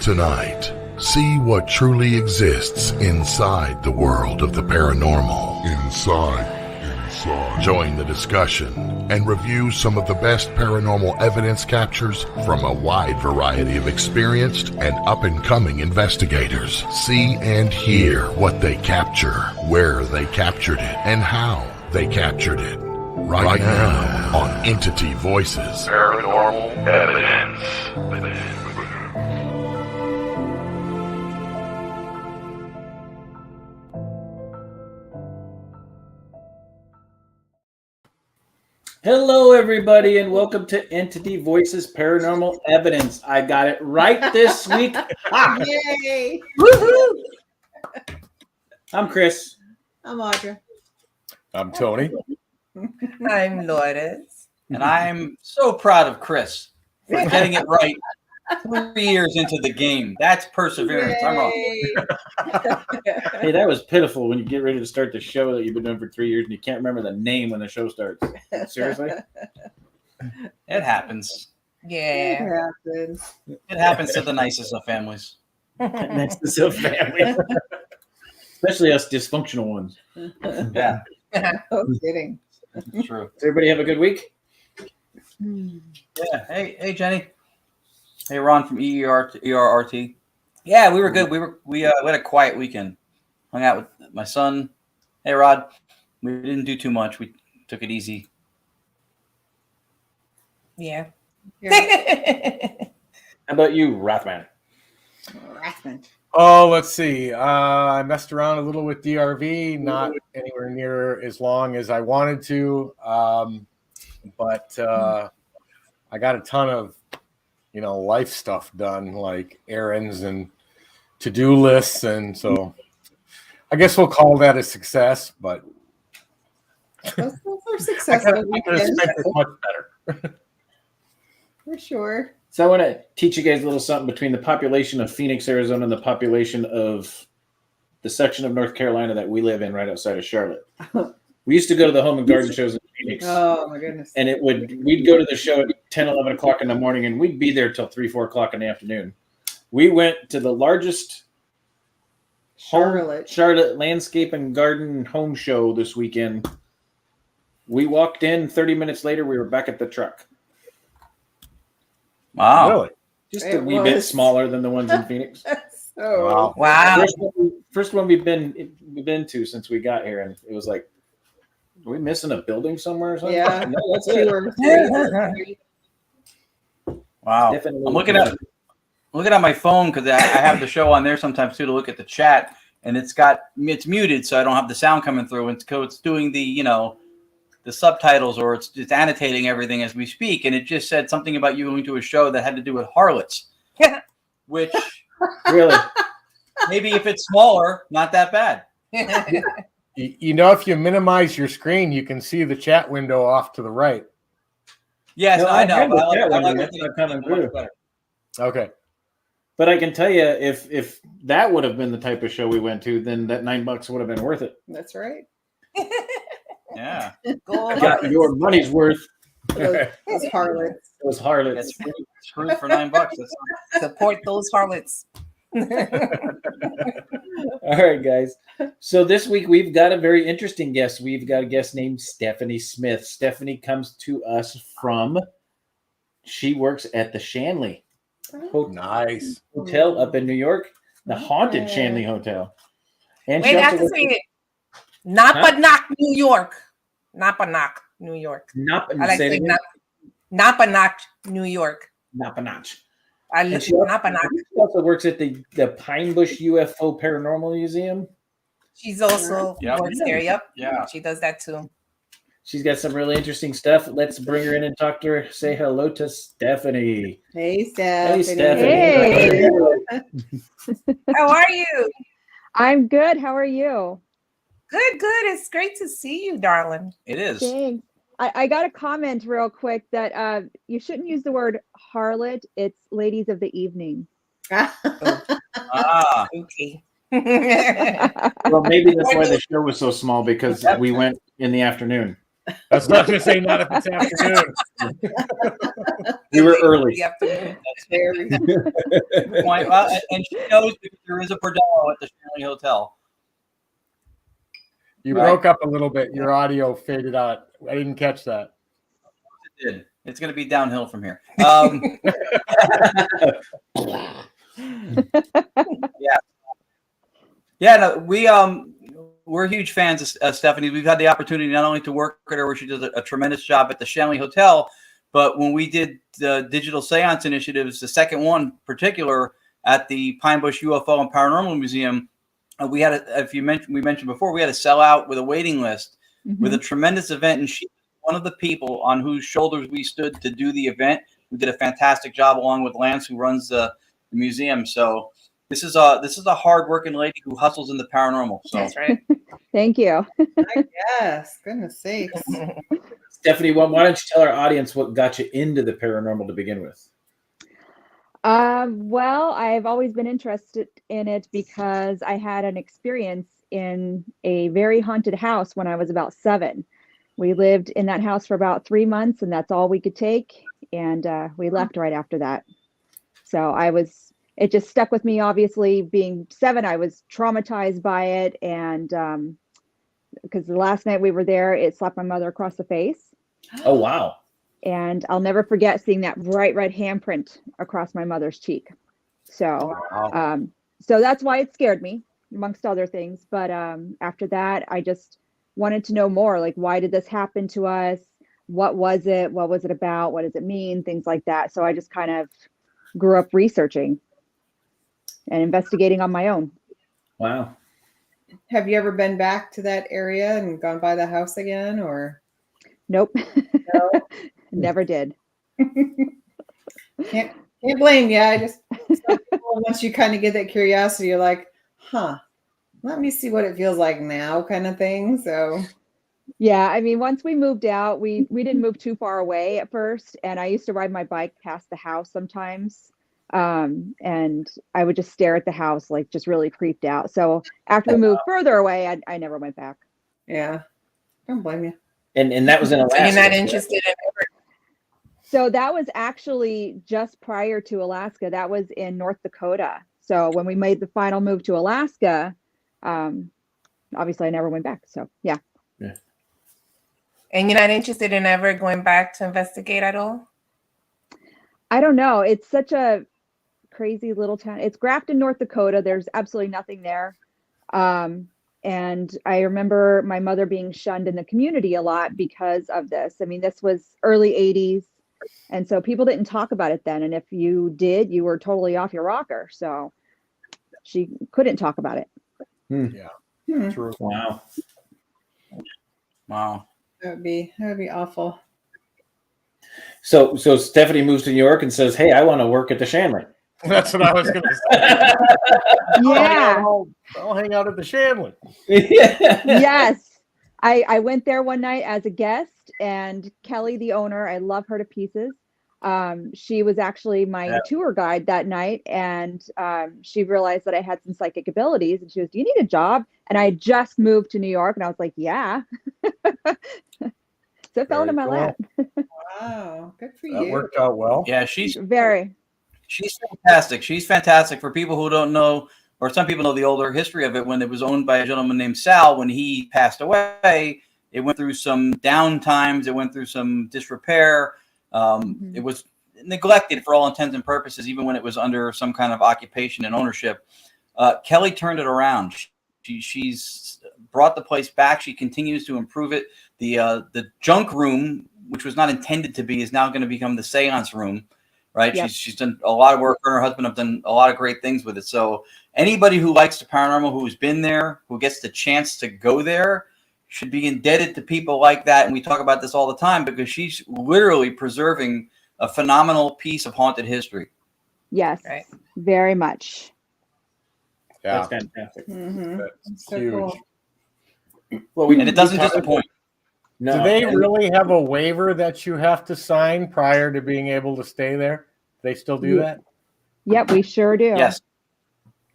Tonight, see what truly exists inside the world of the paranormal. Inside. Join the discussion and review some of the best paranormal evidence captures from a wide variety of experienced and up-and-coming investigators. See and hear what they capture, where they captured it, and how they captured it. Right now on Entity Voices Paranormal Evidence. Hello, everybody, and welcome to Entity Voices Paranormal Evidence. I got it right this week. Yay! Woohoo! I'm Chris. I'm Audra. I'm Tony. I'm Lourdes. And I'm so proud of Chris for getting it right 3 years into the game. That's perseverance. Yay. I'm wrong. Hey, that was pitiful when you get ready to start the show that you've been doing for 3 years and you can't remember the name when the show starts. Seriously? It happens. Yeah. It happens to the nicest of families. Next to some family. Especially us dysfunctional ones. Yeah, No kidding. it's true. Does everybody have a good week? Yeah. Hey, Jenny. Hey, Ron from ERRT. Yeah, we were good. We had a quiet weekend. Hung out with my son. Hey, Rod. We didn't do too much. We took it easy. Yeah. How about you, Rothman? Rathman. Oh, let's see. I messed around a little with DRV, not anywhere near as long as I wanted to. But I got a ton of, life stuff done, like errands and to-do lists. And so I guess we'll call that a success, but Those are I successful could have weekends, spent it much better. for sure. So I want to teach you guys a little something between the population of Phoenix, Arizona, and the population of the section of North Carolina that we live in right outside of Charlotte. We used to go to the home and garden shows in Phoenix. Oh my goodness. And we'd go to the show at 10, 11 o'clock in the morning, and we'd be there till 3, 4 o'clock in the afternoon. We went to the largest Charlotte landscape and garden home show this weekend. We walked in, 30 minutes later, we were back at the truck. Wow. Really? Just It a wee bit was. smaller than the ones in Phoenix. So Wow. First one we've been to since we got here, and it was like, are we missing a building somewhere or something? yeah, No, that's 2 it. or 3. Wow. Definitely. I'm looking at my phone because I have the show on there sometimes too to look at the chat, and it's muted, so I don't have the sound coming through. And so it's doing the the subtitles, or it's annotating everything as we speak. And it just said something about you going to a show that had to do with harlots, which Really? maybe if it's smaller, not that bad. If you minimize your screen, you can see the chat window off to the right. Yes, No, I know. have But the chat I window. like That's not coming much through. better. Okay. But I can tell you, if that would have been the type of show we went to, then that $9 would have been worth it. That's right. Yeah, Got your money's worth. Those harlots. It was harlots. that's screwed for $9. That's Support those harlots. All right, guys. So this week we've got a very interesting guest. We've got a guest named Stephanie Smith. Stephanie comes to us she works at the Shanley Nice. Hotel up in New York, the haunted Okay. Shanley Hotel. And Wait, she I have also to works say it. Napanock, New York. Napanock, New York. I like saying Napanock, New York. Napanoch. I And live she in also, Napanock. she also works at the Pine Bush UFO Paranormal Museum. She's also Yep. works there. Yep. Yeah. She does that too. She's got some really interesting stuff. Let's bring her in and talk to her. Say hello to Stephanie. Hey, Stephanie. Stephanie. Hey. How are you? I'm good. How are you? Good, good. It's great to see you, darling. it is. Thanks. I got a comment real quick that you shouldn't use the word harlot. It's ladies of the evening. Ah, Okay. Well, maybe that's why the show was so small, because we went in the afternoon. I was not going to say not if it's afternoon. We were early. The afternoon. Very. Good point. Well, and she knows because there is a bordello at the Shanley Hotel. You Right. broke up a little bit. Your audio faded out. I didn't catch that. It did. It's going to be downhill from here. Yeah. No, we're huge fans of Stephanie. We've had the opportunity not only to work with her, where she does a tremendous job at the Shanley Hotel, but when we did the digital seance initiatives, the second one in particular at the Pine Bush UFO and Paranormal Museum, we had, we mentioned before, we had a sellout with a waiting list with a tremendous event, and she was one of the people on whose shoulders we stood to do the event. We did a fantastic job along with Lance, who runs the museum. So this is a hard-working lady who hustles in the paranormal. So That's right. Thank you. I guess. Goodness sakes. Stephanie, why don't you tell our audience what got you into the paranormal to begin with? Well, I've always been interested in it because I had an experience in a very haunted house when I was about 7. We lived in that house for about 3 months, and that's all we could take. And we left right after that. So it just stuck with me. Obviously, being 7, I was traumatized by it. And because the last night we were there, it slapped my mother across the face. Oh, wow. And I'll never forget seeing that bright red handprint across my mother's cheek. So, so that's why it scared me, amongst other things. But after that, I just wanted to know more. Like, why did this happen to us? What was it? What was it about? What does it mean? Things like that. So I just kind of grew up researching and investigating on my own. Wow. Have you ever been back to that area and gone by the house again, or? Nope. No? Never did. Can't blame you. I just, once you kind of get that curiosity, you're like, let me see what it feels like now, kind of thing. So yeah, I mean, once we moved out, we didn't move too far away at first, and I used to ride my bike past the house sometimes, and I would just stare at the house, like just really creeped out. So after we moved further away, I never went back. yeah, don't blame you. And that was in Alaska. So you're not interested in it? So that was actually just prior to Alaska. That was in North Dakota. So when we made the final move to Alaska, obviously I never went back. So yeah. And you're not interested in ever going back to investigate at all? I don't know. It's such a crazy little town. It's Grafton, North Dakota. There's absolutely nothing there. And I remember my mother being shunned in the community a lot because of this. I mean, this was early 80s. And so people didn't talk about it then. And if you did, you were totally off your rocker. So she couldn't talk about it. Yeah. True. Wow. wow. That would be awful. So Stephanie moves to New York and says, "Hey, I want to work at the Shanley." That's what I was going to say. Yeah. I'll hang out at the Shanley. Yes. I went there one night as a guest, and Kelly, the owner, I love her to pieces. She was actually my tour guide that night, and she realized that I had some psychic abilities, and she was, "Do you need a job?" And I had just moved to New York, and I was like, "Yeah." So it fell into my lap. Wow, good for That you. worked out well. Yeah, she's Very. fantastic. She's fantastic. For people who don't know, or some people know the older history of it, when it was owned by a gentleman named Sal, when he passed away, it went through some down times. It went through some disrepair. It was neglected for all intents and purposes, even when it was under some kind of occupation and ownership. Kelly turned it around. She's brought the place back. She continues to improve it. The junk room, which was not intended to be, is now going to become the seance room, right? Yep. She's done a lot of work. Her and her husband have done a lot of great things with it. So anybody who likes the paranormal, who's been there, who gets the chance to go there, should be indebted to people like that. And we talk about this all the time because she's literally preserving a phenomenal piece of haunted history. Yes, right. Very much. Yeah. That's fantastic. That's so huge. Cool. Well, and it doesn't disappoint. No. Do they really have a waiver that you have to sign prior to being able to stay there? They still do that? Yep, we sure do. Yes.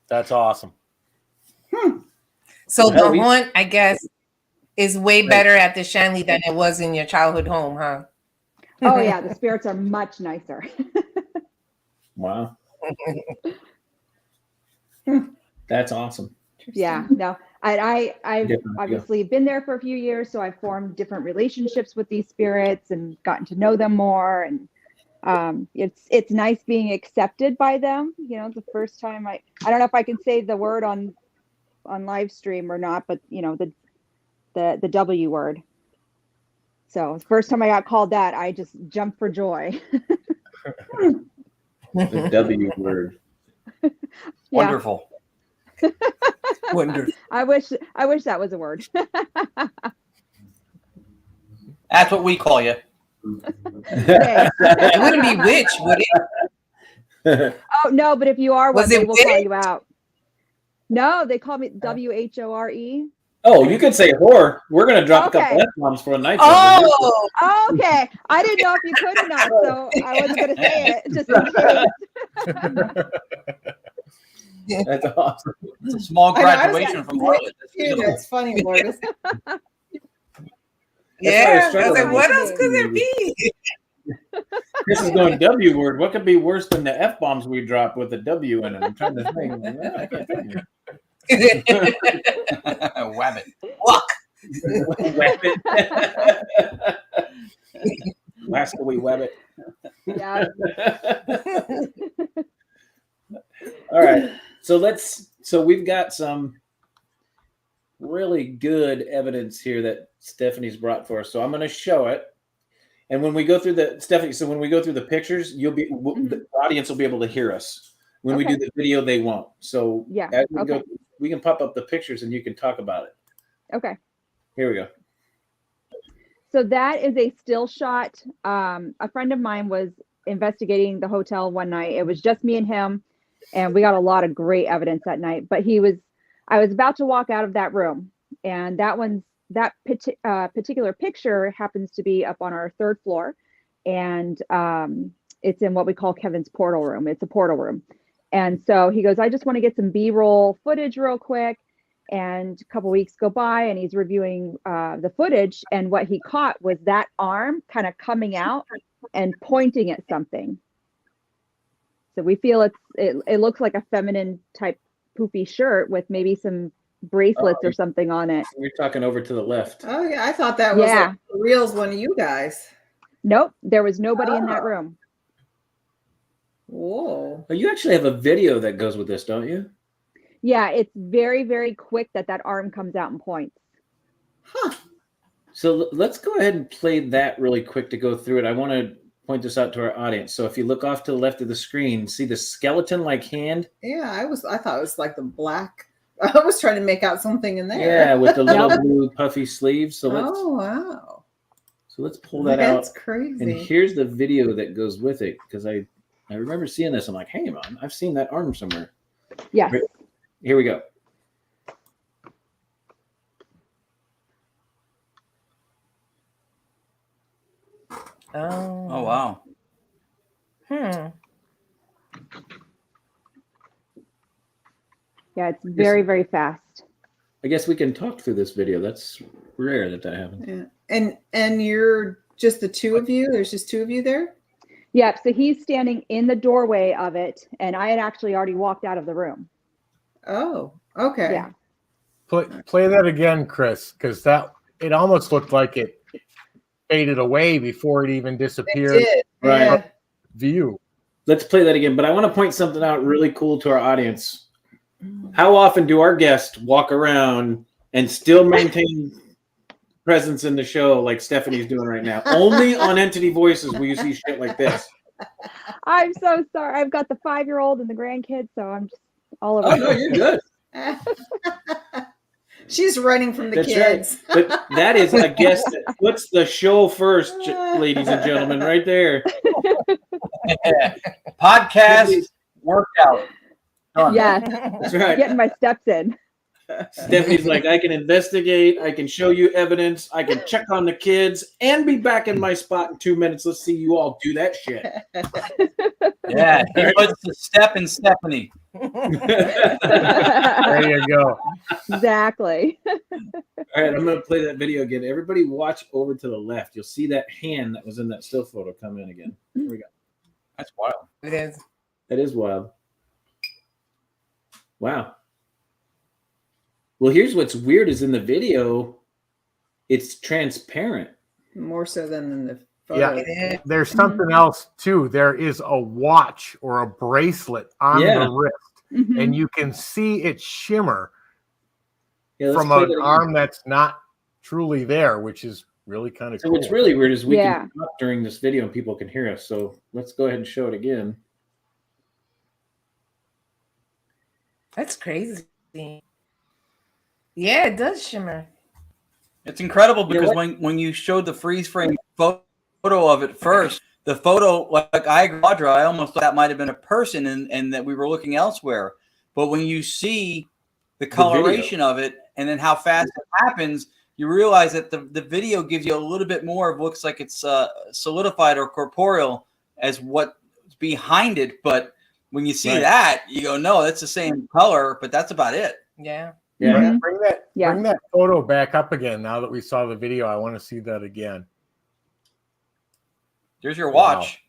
That's awesome. So the haunt, I guess, is way better at the Shanley than it was in your childhood home, huh? Oh yeah, the spirits are much nicer. Wow. That's awesome. Yeah, no, I've obviously been there for a few years, so I've formed different relationships with these spirits and gotten to know them more. And it's nice being accepted by them. You know, the first time I don't know if I can say the word on live stream or not, but you know, the W word. So the first time I got called that, I just jumped for joy. The W word. Wonderful. Wonderful. I wish that was a word. That's what we call you. Okay. It wouldn't be witch, would it? Oh no, but if you are one, Was they it will witch? call you out. No, they call me WHORE. Oh, you could say whore. We're gonna drop a Okay. couple F-bombs for a night. Oh, Okay, I didn't know if you could or not, so I wasn't gonna say it just in case. That's awesome. It's a small I know, I was graduation like, from Harlot. That's Dude, reasonable. that's funny, Lourdes. yeah. why I was I was like, struggling what with else could there be? This is going W word. What could be worse than the F-bombs we drop with the W in it? I'm trying to think. I can't think. Wabbit. Walk. Wabbit. Rascally Wabbit. Yeah. All right. So we've got some really good evidence here that Stephanie's brought for us. So I'm going to show it. And when we go through when we go through the pictures, the audience will be able to hear us. When we do the video, they won't. So Yeah. as we go, we can pop up the pictures and you can talk about it. Okay. Here we go. So that is a still shot. A friend of mine was investigating the hotel one night. It was just me and him, and we got a lot of great evidence that night. But I was about to walk out of that room, and that particular picture happens to be up on our third floor, and it's in what we call Kevin's portal room. It's a portal room. And so he goes, I just want to get some B-roll footage real quick. And a couple weeks go by and he's reviewing the footage. And what he caught was that arm kind of coming out and pointing at something. So we feel it looks like a feminine type poofy shirt with maybe some bracelets or something on it. You're talking over to the left. Oh yeah, I thought that was like the reals one of you guys. Nope, there was nobody in that room. Whoa. Well, you actually have a video that goes with this, don't you? Yeah, it's very, very quick that arm comes out and points. Huh. So let's go ahead and play that really quick to go through it. I want to point this out to our audience. So if you look off to the left of the screen, see the skeleton-like hand? Yeah, I thought it was like the black. I was trying to make out something in there. Yeah, with the little blue puffy sleeves. So wow. So let's pull that out. That's crazy. And here's the video that goes with it, because I remember seeing this. I'm like, hey, man, I've seen that arm somewhere. Yes. Here we go. Oh wow. Yeah, it's very, very fast. I guess we can talk through this video. That's rare that happens. Yeah. And you're just the two of you? There's just two of you there? Yep. So he's standing in the doorway of it, and I had actually already walked out of the room. Oh, okay. Yeah. Play that again, Chris, because it almost looked like it faded away before it even disappeared. It did. Right. Yeah. View. Let's play that again, but I want to point something out really cool to our audience. How often do our guests walk around and still maintain presence in the show like Stephanie's doing right now? Only on Entity Voices will you see shit like this. I'm so sorry. I've got the 5-year-old and the grandkids, so I'm just all over. Oh, no, you're good. She's running from the That's kids. Right. But that is a guest that puts the show first, ladies and gentlemen, right there. Podcast workout. Done. Yeah. That's right. Getting my steps in. Stephanie's like, I can investigate, I can show you evidence, I can check on the kids, and be back in my spot in 2 minutes. Let's see you all do that shit. Yeah, he puts the step in Stephanie. There you go. Exactly. All right, I'm going to play that video again. Everybody watch over to the left. You'll see that hand that was in that still photo come in again. Here we go. That's wild. It is. That is wild. Wow. Well, here's what's weird is in the video, it's transparent. More so than in the photo. Yeah, there's something else too. There is a watch or a bracelet on the wrist, and you can see it shimmer from an arm that's not truly there, which is really kind of cool. What's really weird is we can talk during this video and people can hear us. So let's go ahead and show it again. That's crazy. Yeah, it does shimmer. It's incredible because when you showed the freeze frame photo of it first, the photo, like Audra, I almost thought that might have been a person and that we were looking elsewhere. But when you see the coloration of it and then how fast it happens, you realize that the video gives you a little bit more of looks like it's solidified or corporeal as what's behind it. But when you see that, you go, no, that's the same color, but that's about it. Yeah. Yeah. Bring that photo back up again. Now that we saw the video, I want to see that again. There's your watch.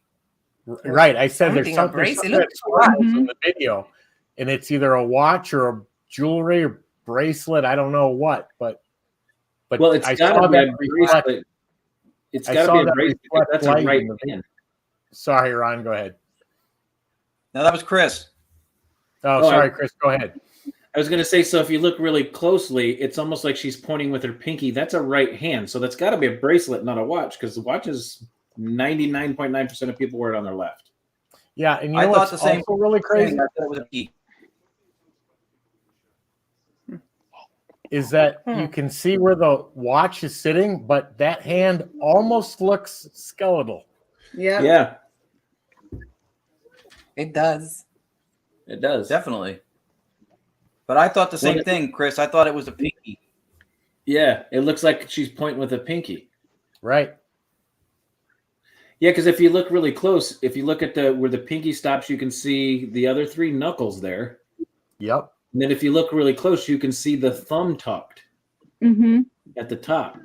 Wow. Right. I said there's something in the video, and it's either a watch or a jewelry or bracelet. I don't know what, but well, it's got to be a bracelet. It's got to be a bracelet. That's a right hand. Sorry, Ron. Go ahead. No, that was Chris. Oh, sorry, Chris. Go ahead. I was going to say, so if you look really closely, it's almost like she's pointing with her pinky. That's a right hand. So that's got to be a bracelet, not a watch, because the watch is 99.9% of people wear it on their left. Yeah, and you know what's also really crazy? Is that you can see where the watch is sitting, but that hand almost looks skeletal. Yeah. Yeah. It does. It does. Definitely. But I thought the same thing, Chris. I thought it was a pinky. Yeah, it looks like she's pointing with a pinky. Right. Yeah, because if you look really close, if you look at where the pinky stops, you can see the other three knuckles there. Yep. And then if you look really close, you can see the thumb tucked at the top.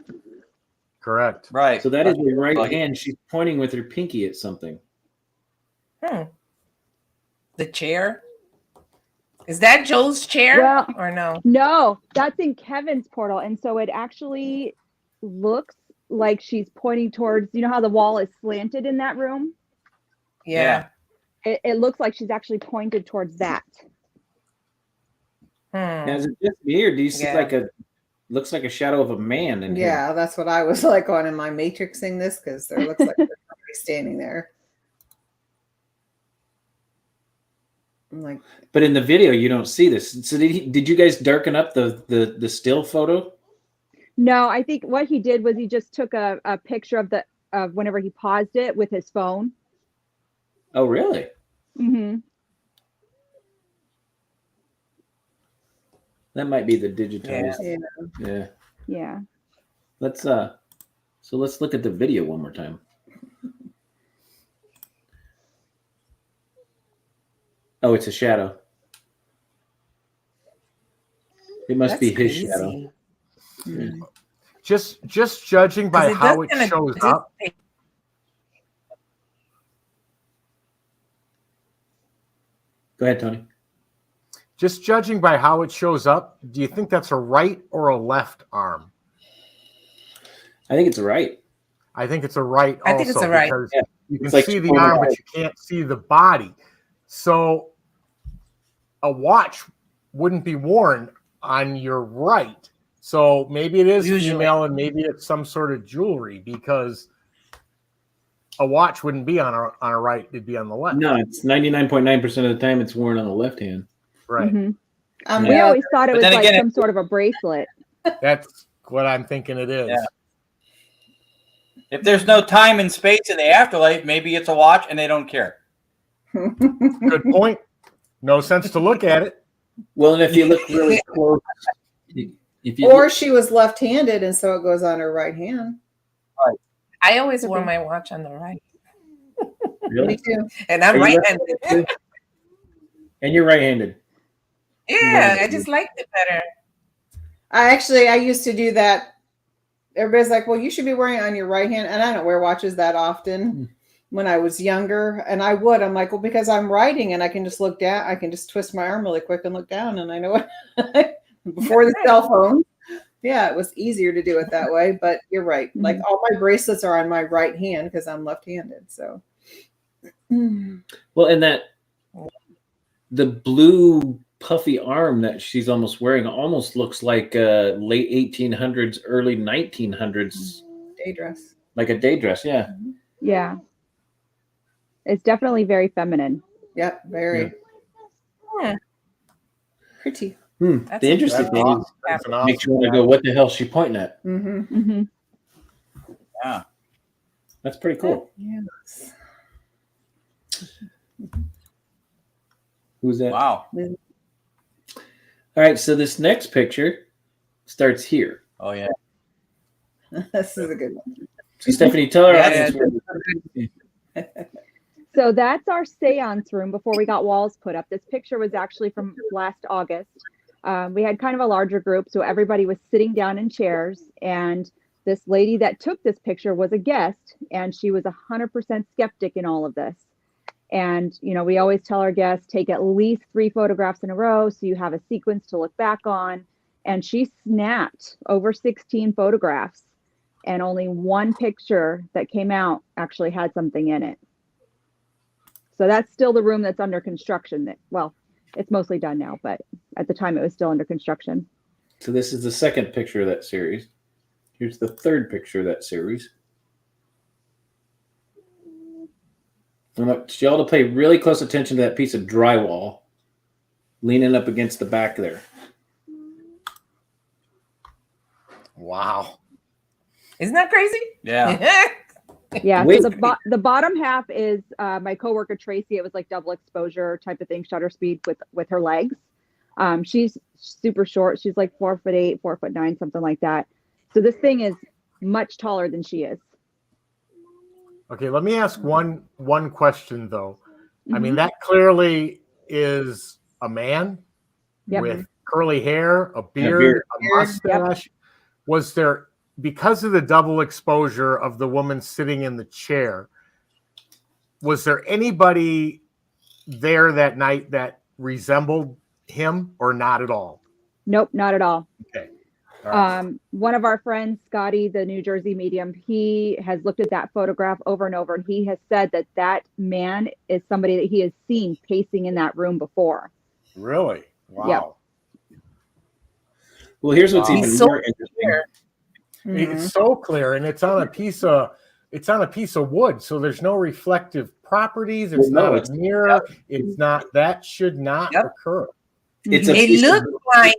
Correct. Right. So that is the right hand. She's pointing with her pinky at something. The chair? Is that Joel's chair or no? No, that's in Kevin's portal. And so it actually looks like she's pointing towards, you know how the wall is slanted in that room? Yeah. It looks like she's actually pointed towards that. Now, is it just me, or do you see looks like a shadow of a man in here? Yeah, that's what I was like on. Am I matrixing this? Because there looks like there's somebody standing there. I'm like, but in the video, you don't see this. So did you guys darken up the still photo? No, I think what he did was he just took a picture of whenever he paused it with his phone. Oh, really? Mm-hmm. That might be the digitized. yeah. Yeah. Let's look at the video one more time. Oh, it's a shadow. It must be his shadow. Yeah. Just judging by how it shows up. Go ahead, Tony. Just judging by how it shows up, do you think that's a right or a left arm? I think it's a right. I think it's a right. I think it's a right. Because you can see the arm, but you can't see the body. So a watch wouldn't be worn on your right. So maybe it is female and maybe it's some sort of jewelry, because a watch wouldn't be on a right, it'd be on the left. No, it's 99.9% of the time it's worn on the left hand. Right. Mm-hmm. We always thought it was like some sort of a bracelet. That's what I'm thinking it is. Yeah. If there's no time and space in the afterlife, maybe it's a watch and they don't care. Good point. No sense to look at it. Well, and if you look really close, she was left-handed, and so it goes on her right hand. Right. I always wore my watch on the right. Really? Me too. And I'm right-handed. And you're right-handed. Yeah, I just liked it better. I used to do that. Everybody's like, well, you should be wearing it on your right hand. And I don't wear watches that often when I was younger. And I'm like, well, because I'm writing and I can just look down. I can just twist my arm really quick and look down. And I know what before the cell phone. Yeah, it was easier to do it that way. But you're right. Like all my bracelets are on my right hand because I'm left-handed. So. Well, and the blue puffy arm that she's almost wearing almost looks like late 1800s, early 1900s day dress. Like a day dress, yeah. Yeah. It's definitely very feminine. Yep, very. Yeah. Pretty. The interesting thing is, makes you want to go, what the hell is she pointing at? Yeah. That's pretty cool. Yes. Who's that? Wow. All right, so this next picture starts here. Oh, yeah. This is a good one. So Stephanie, tell our Yeah, audience. So that's our seance room before we got walls put up. This picture was actually from last August. We had kind of a larger group, so everybody was sitting down in chairs. And this lady that took this picture was a guest, and she was 100% skeptic in all of this. And, you know, we always tell our guests, take at least 3 photographs in a row so you have a sequence to look back on. And she snapped over 16 photographs, and only one picture that came out actually had something in it. So that's still the room that's under construction. Well, it's mostly done now, but at the time it was still under construction. So this is the second picture of that series. Here's the third picture of that series. I want y'all to pay really close attention to that piece of drywall leaning up against the back there. Wow. Isn't that crazy? Yeah. Yeah. Wait. So the bottom half is my coworker Tracy. It was like double exposure type of thing, shutter speed with her legs. She's super short. She's like 4'8", 4'9", something like that. So this thing is much taller than she is. Okay, let me ask one question though. I mean, that clearly is a man with curly hair, a beard, a mustache. Was there, because of the double exposure of the woman sitting in the chair, was there anybody there that night that resembled him or not at all? Nope, not at all. Okay. All right. One of our friends, Scotty, the New Jersey medium, he has looked at that photograph over and over, and he has said that that man is somebody that he has seen pacing in that room before. Really? Wow. Yep. Well, here's what's even so more interesting. It's so clear, and it's on a piece of wood, so there's no reflective properties. It's not a mirror. It's not, that should not occur. It's a It looks like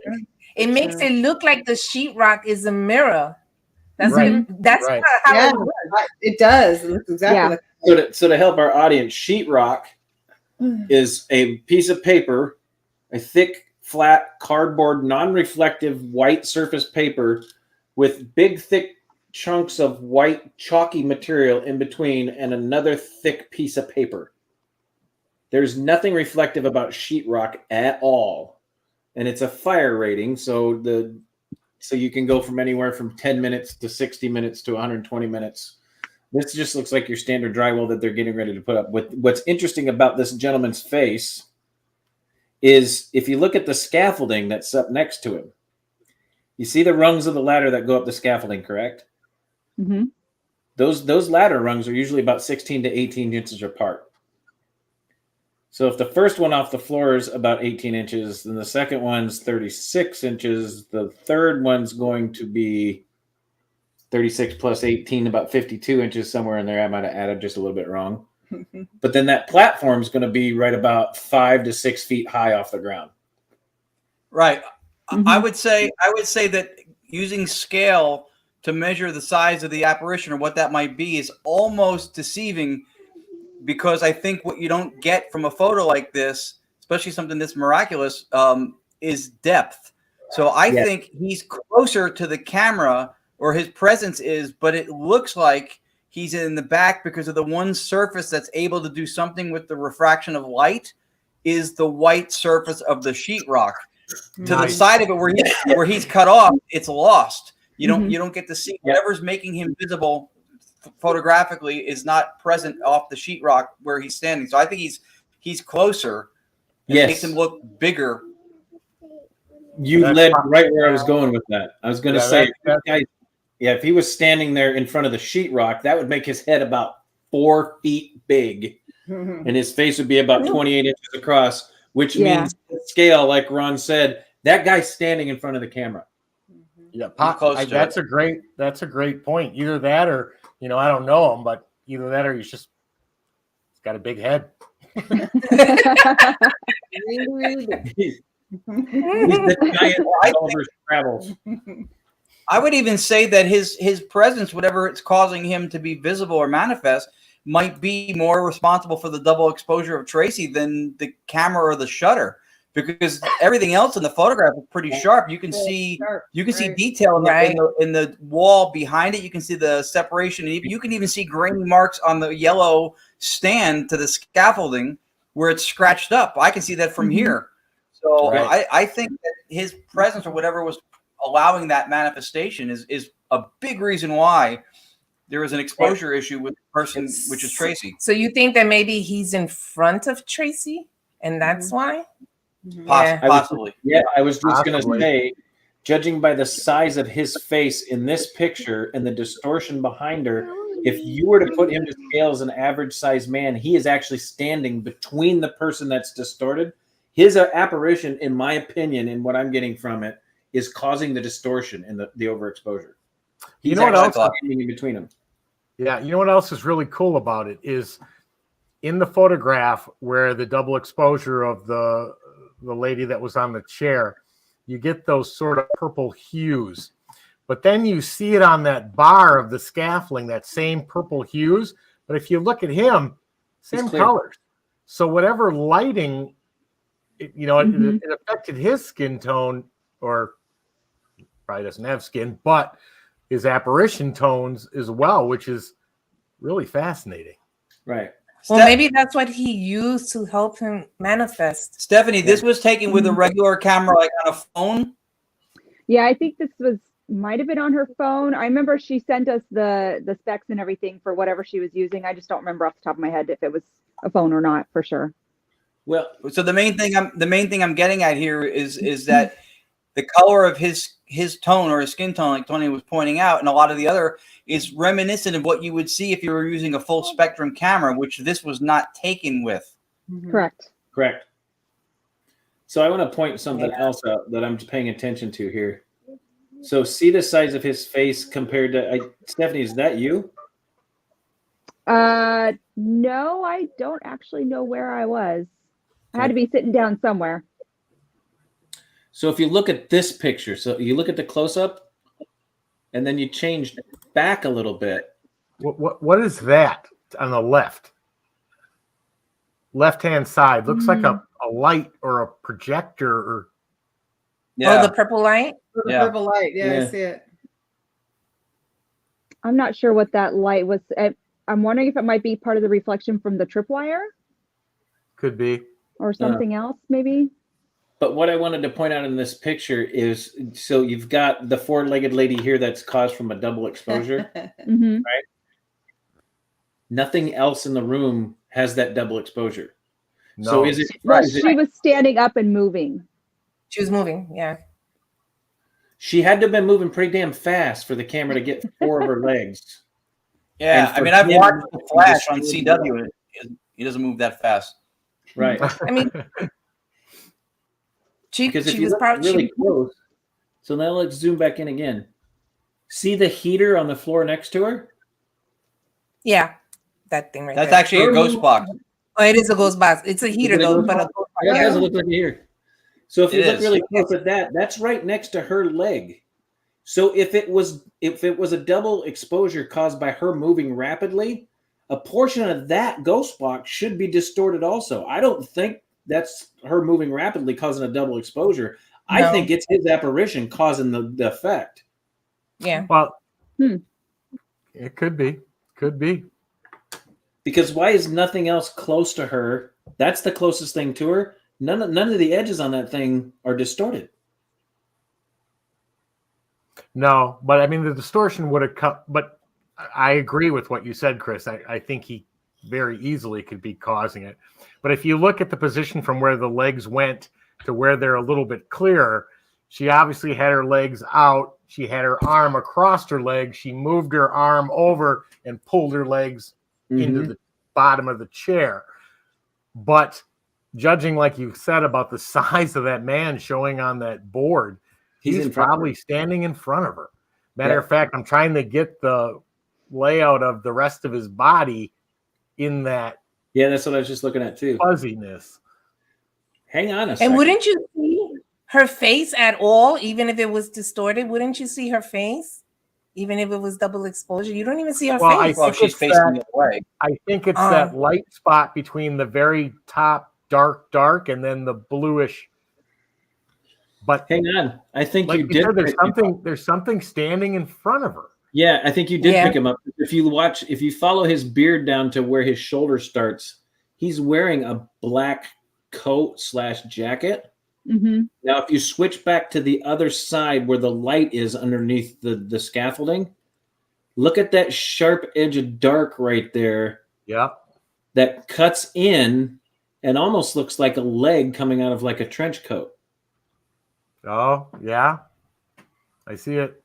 it makes it look like the sheetrock is a mirror. That's that's Right. how It does. It looks exactly like So to help our audience, sheetrock is a piece of paper, a thick, flat, cardboard, non-reflective white surface paper with big, thick chunks of white chalky material in between and another thick piece of paper. There's nothing reflective about sheetrock at all. And it's a fire rating, so you can go from anywhere from 10 minutes to 60 minutes to 120 minutes. This just looks like your standard drywall that they're getting ready to put up. What's interesting about this gentleman's face is if you look at the scaffolding that's up next to him, you see the rungs of the ladder that go up the scaffolding, correct? Mm-hmm. Those ladder rungs are usually about 16 to 18 inches apart. So if the first one off the floor is about 18 inches, then the second one's 36 inches. The third one's going to be 36 plus 18, about 52 inches, somewhere in there. I might have added just a little bit wrong. But then that platform is going to be right about 5 to 6 feet high off the ground. Right. I would say that using scale to measure the size of the apparition or what that might be is almost deceiving, because I think what you don't get from a photo like this, especially something this miraculous, is depth. So I think he's closer to the camera, or his presence is, but it looks like he's in the back because of the one surface that's able to do something with the refraction of light is the white surface of the sheetrock. to the side of it where he's cut off, it's lost. You don't get to see whatever's making him visible photographically is not present off the sheetrock where he's standing. So I think he's closer. And it makes him look bigger. You led right where I was going with that. I was going to say, if he was standing there in front of the sheetrock, that would make his head about 4 feet big, and his face would be about 28 inches across, which means scale, like Ron said, that guy's standing in front of the camera. Yeah, that's a great point. Either that, or I don't know him, but either that, or he's got a big head. I would even say that his presence, whatever it's causing him to be visible or manifest, might be more responsible for the double exposure of Tracy than the camera or the shutter, because everything else in the photograph is pretty sharp. You can see detail in the wall behind it. You can see the separation. You can even see grainy marks on the yellow stand to the scaffolding where it's scratched up. I can see that from here. So I think that his presence or whatever was allowing that manifestation is a big reason why there is an exposure issue with the person, which is Tracy. So you think that maybe he's in front of Tracy and that's why? Possibly. I was just going to say, judging by the size of his face in this picture and the distortion behind her, if you were to put him to scale as an average size man, he is actually standing between the person that's distorted. His apparition, in my opinion, and what I'm getting from it, is causing the distortion and the overexposure. You know what else? Standing in between them. Yeah, you know what else is really cool about it is in the photograph where the double exposure of the lady that was on the chair, you get those sort of purple hues. But then you see it on that bar of the scaffolding, that same purple hues. But if you look at him, same colors. So whatever lighting, it affected his skin tone, or probably doesn't have skin, but his apparition tones as well, which is really fascinating. Right. Well, maybe that's what he used to help him manifest. Stephanie, this was taken with a regular camera, like on a phone? Yeah, I think this might have been on her phone. I remember she sent us the specs and everything for whatever she was using. I just don't remember off the top of my head if it was a phone or not, for sure. Well, so the main thing I'm getting at here is that the color of his tone or his skin tone, like Tony was pointing out, and a lot of the other, is reminiscent of what you would see if you were using a full spectrum camera, which this was not taken with. Correct. So I want to point something else out that I'm paying attention to here. So see the size of his face compared to Stephanie. Is that you? No, I don't actually know where I was. I had to be sitting down somewhere. So if you look at this picture, so you look at the close-up, and then you change back a little bit. What is that on the left-hand side? Looks like a light or a projector, or the purple light. The purple light. Yeah, I see it. I'm not sure what that light was. I'm wondering if it might be part of the reflection from the tripwire. Could be. Or something else, maybe. But what I wanted to point out in this picture is, so you've got the four-legged lady here that's caused from a double exposure, right? Nothing else in the room has that double exposure. No. So is it? Well, she was standing up and moving. She was moving, yeah. She had to have been moving pretty damn fast for the camera to get 4 of her legs. Yeah, I mean, I've watched The Flash on CW, and he doesn't move that fast. Right. I mean, because if you look really close, so now let's zoom back in again. See the heater on the floor next to her? Yeah, that thing right That's there. actually a ghost box. Oh, it is a ghost box. It's a heater though, but a ghost box. It doesn't look like a heater. So if you look really close at that, that's right next to her leg. So if it was a double exposure caused by her moving rapidly, a portion of that ghost box should be distorted also. I don't think that's her moving rapidly causing a double exposure. No. I think it's his apparition causing the effect. Yeah. Well, it could be. Could be. Because why is nothing else close to her? That's the closest thing to her. None of the edges on that thing are distorted. No, but I mean the distortion would have come. But I agree with what you said, Chris. I think he very easily could be causing it. But if you look at the position from where the legs went to where they're a little bit clearer, she obviously had her legs out. She had her arm across her leg. She moved her arm over and pulled her legs into the bottom of the chair. But judging, like you said, about the size of that man showing on that board, he's probably standing in front of her. Matter of fact, I'm trying to get the layout of the rest of his body in that. Yeah, that's what I was just looking at too. Fuzziness. Hang on a second. And wouldn't you see her face at all, even if it was distorted? Wouldn't you see her face, even if it was double exposure? You don't even see her face. Well, she's facing the other way. I think it's that light spot between the very top dark and then the bluish. But hang on, I think like you did. There's something standing in front of her. Yeah, I think you did pick him up. If you follow his beard down to where his shoulder starts, he's wearing a black coat / jacket. Mm-hmm. Now, if you switch back to the other side where the light is underneath the scaffolding, look at that sharp edge of dark right there. Yeah. That cuts in and almost looks like a leg coming out of like a trench coat. Oh, yeah. I see it.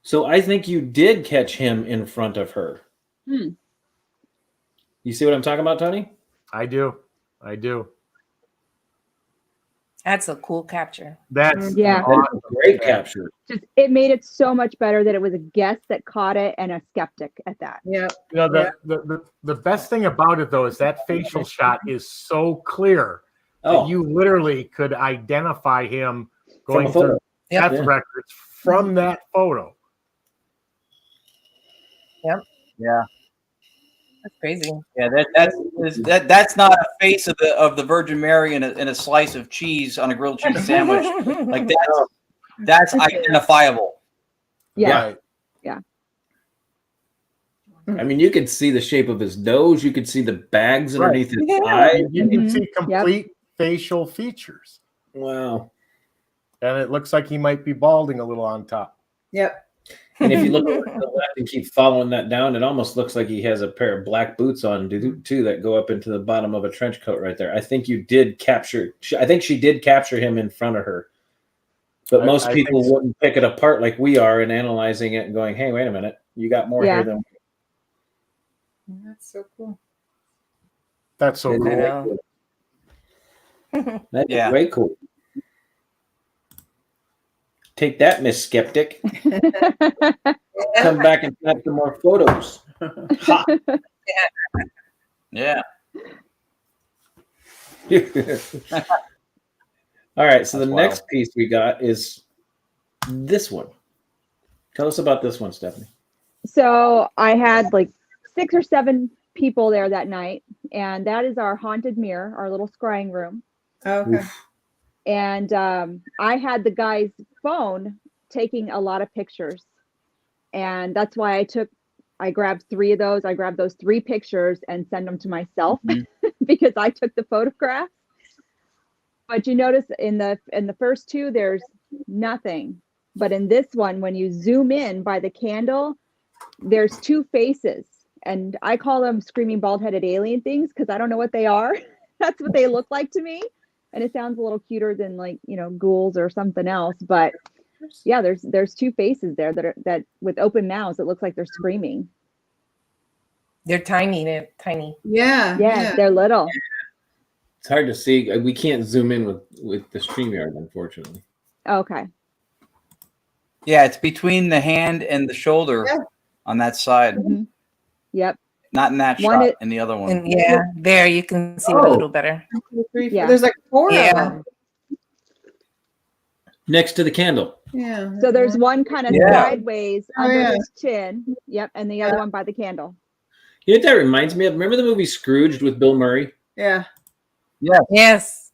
So I think you did catch him in front of her. You see what I'm talking about, Tony? I do. That's a cool capture. That's awesome. Great capture. Just it made it so much better that it was a guest that caught it and a skeptic at that. Yeah. You know, the best thing about it though is that facial shot is so clear that you literally could identify him going through death records from that photo. Yep. Yeah. That's crazy. Yeah, that's not a face of the Virgin Mary in a slice of cheese on a grilled cheese sandwich. Like that's identifiable. Yeah. Right. Yeah. I mean, you could see the shape of his nose. You could see the bags underneath his eyes. You can see complete facial features. Wow. And it looks like he might be balding a little on top. Yep. And if you look to the left and keep following that down, it almost looks like he has a pair of black boots on too that go up into the bottom of a trench coat right there. I think you did capture. I think she did capture him in front of her, but most people wouldn't pick it apart like we are and analyzing it and going, "Hey, wait a minute, you got more hair than." That's so cool. That's so cool. That's way cool. Take that, Miss Skeptic. Come back and snap some more photos. Ha. Yeah. All right. So the next piece we got is this one. Tell us about this one, Stephanie. So I had like 6 or 7 people there that night, and that is our haunted mirror, our little scrying room. Okay. Oof. And I had the guy's phone taking a lot of pictures. And that's why I grabbed 3 of those. I grabbed those 3 pictures and sent them to myself because I took the photograph. But you notice in the first 2, there's nothing. But in this one, when you zoom in by the candle, there's 2 faces. And I call them screaming bald-headed alien things because I don't know what they are. That's what they look like to me. And it sounds a little cuter than like, ghouls or something else. But yeah, there's 2 faces there that with open mouths, it looks like they're screaming. They're tiny. Yeah, they're little. It's hard to see. We can't zoom in with the StreamYard, unfortunately. Okay. Yeah, it's between the hand and the shoulder on that side. Mm-hmm. Yep. Not in that shot, in the other one. And there you can see it a little better. Yeah. There's like 4 of them. Next to the candle. Yeah. So there's one kind of sideways under his chin. Yep. And the other one by the candle. You know what that reminds me of? Remember the movie Scrooged with Bill Murray? Yeah. Yeah. Yes.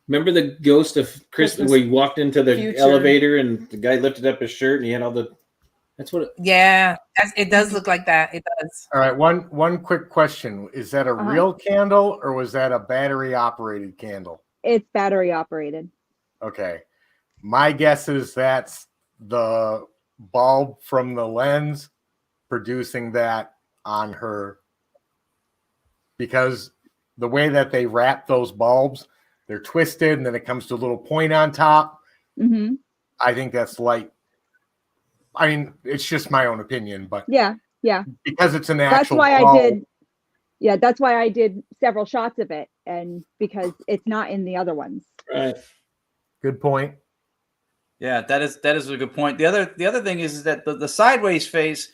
Remember the ghost of Christmas where he walked into the Future. elevator and the guy lifted up his shirt and he had all the That's what. Yeah, it does look like that. It does. All right, one quick question: is that a real candle or was that a battery operated candle? It's battery operated. Okay, my guess is that's the bulb from the lens producing that on her, because the way that they wrap those bulbs, they're twisted and then it comes to a little point on top. Mm-hmm. I think that's light. I mean, it's just my own opinion, but Yeah. because it's an actual That's why bulb, I did. Yeah, that's why I did several shots of it, and because it's not in the other ones. Right. Good point. Yeah, that is a good point. The other thing is that the sideways face,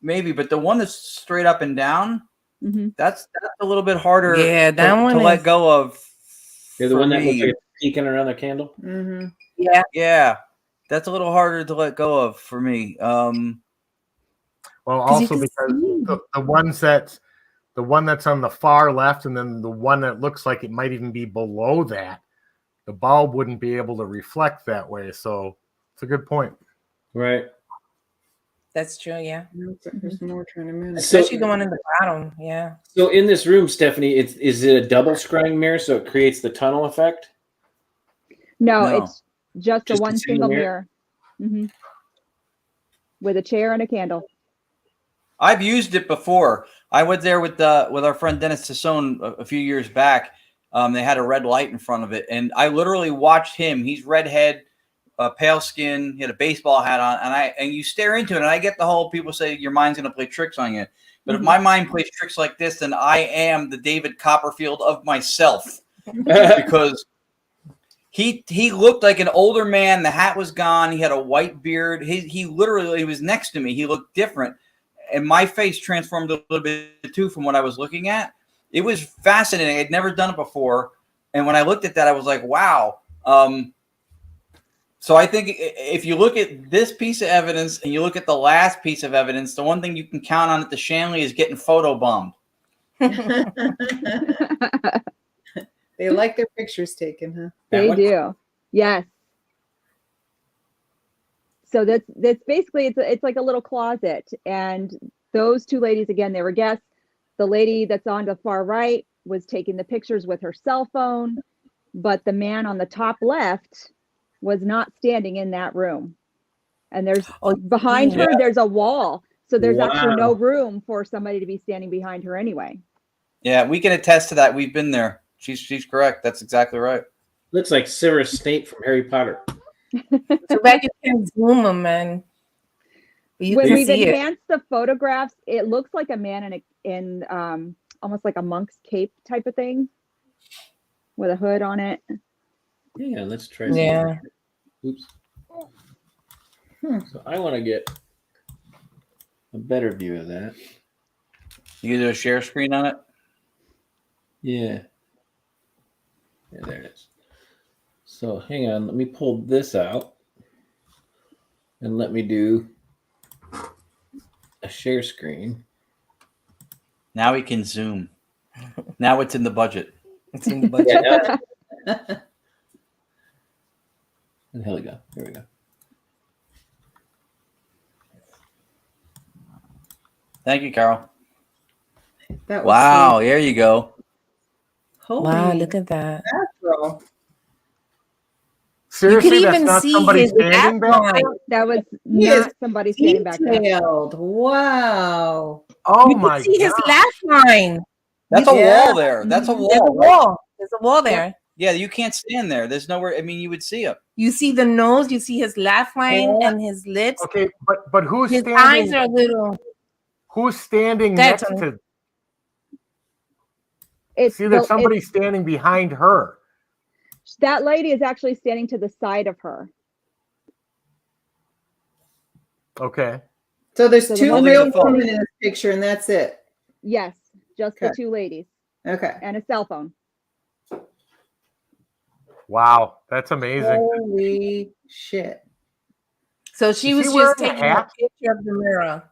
maybe, but the one that's straight up and down, Mm-hmm. that's a little bit harder. Yeah, that to one let go of. You're the for one that me. looks like it's peeking around the candle. Mm-hmm. Yeah. Yeah, that's a little harder to let go of for me. Well, 'Cause you also can because the one that's on the far left, and then the one that looks like it might even be below that, the bulb wouldn't be able to reflect that way. So it's a good point. Right. That's true. Yeah. There's more trying to manage. Especially the one in the bottom. Yeah. So in this room, Stephanie, is it a double scrying mirror so it creates the tunnel effect? No, No. it's just a Just a one single single mirror. Mm-hmm. With a chair and a candle. I've used it before. I went there with our friend Dennis Sassone a few years back. They had a red light in front of it, and I literally watched him. He's redhead, pale skin. He had a baseball hat on, and you stare into it. And I get the whole people say your mind's going to play tricks on you, but if my mind plays tricks like this, then I am the David Copperfield of myself, because he looked like an older man. The hat was gone. He had a white beard. He literally was next to me. He looked different. And my face transformed a little bit too from what I was looking at. It was fascinating. I'd never done it before. And when I looked at that, I was like, wow. So I think if you look at this piece of evidence and you look at the last piece of evidence, the one thing you can count on at the Shanley is getting photobombed. They like their pictures taken, huh? They do. Yes. So that's basically it's like a little closet, and those two ladies, again, they were guests. The lady that's on the far right was taking the pictures with her cell phone, but the man on the top left was not standing in that room. And there's behind her, there's a wall, so there's actually no room for somebody to be standing behind her anyway. Yeah, we can attest to that. We've been there. She's correct. That's exactly right. Looks like Severus Snape from Harry Potter. Too bad you can't zoom them, man. When we've enhanced the photographs, it looks like a man in almost like a monk's cape type of thing with a hood on it. Yeah, let's try. Yeah. Oops. So I want to get a better view of that. You can do a share screen on it? Yeah. Yeah, there it is. So hang on, let me pull this out and let me do a share screen. Now we can zoom. Now it's in the budget. It's in the budget. And here we go. Here we go. Thank you, Carol. That was wow, there you go. Wow, look at that. Natural. Seriously, you could that's even not see somebody his standing back line. there? That was not somebody standing back there. Detailed. Wow. Oh You my can see his God. laugh line. That's a wall there. That's a wall. There's a wall. There's a wall there. Yeah, you can't stand there. There's nowhere. I mean, you would see it. You see the nose. You see his laugh line and his lips. Okay, but who's His standing? eyes are a little. Who's standing That's next to? It's There's somebody standing behind her. That lady is actually standing to the side of her. Okay. So there's So two the real phone. women in this picture, and that's it. Yes, just Okay. the two ladies Okay. and a cell phone. Wow, that's amazing. Holy shit. So she Is was he just wearing a taking a hat? picture of the mirror.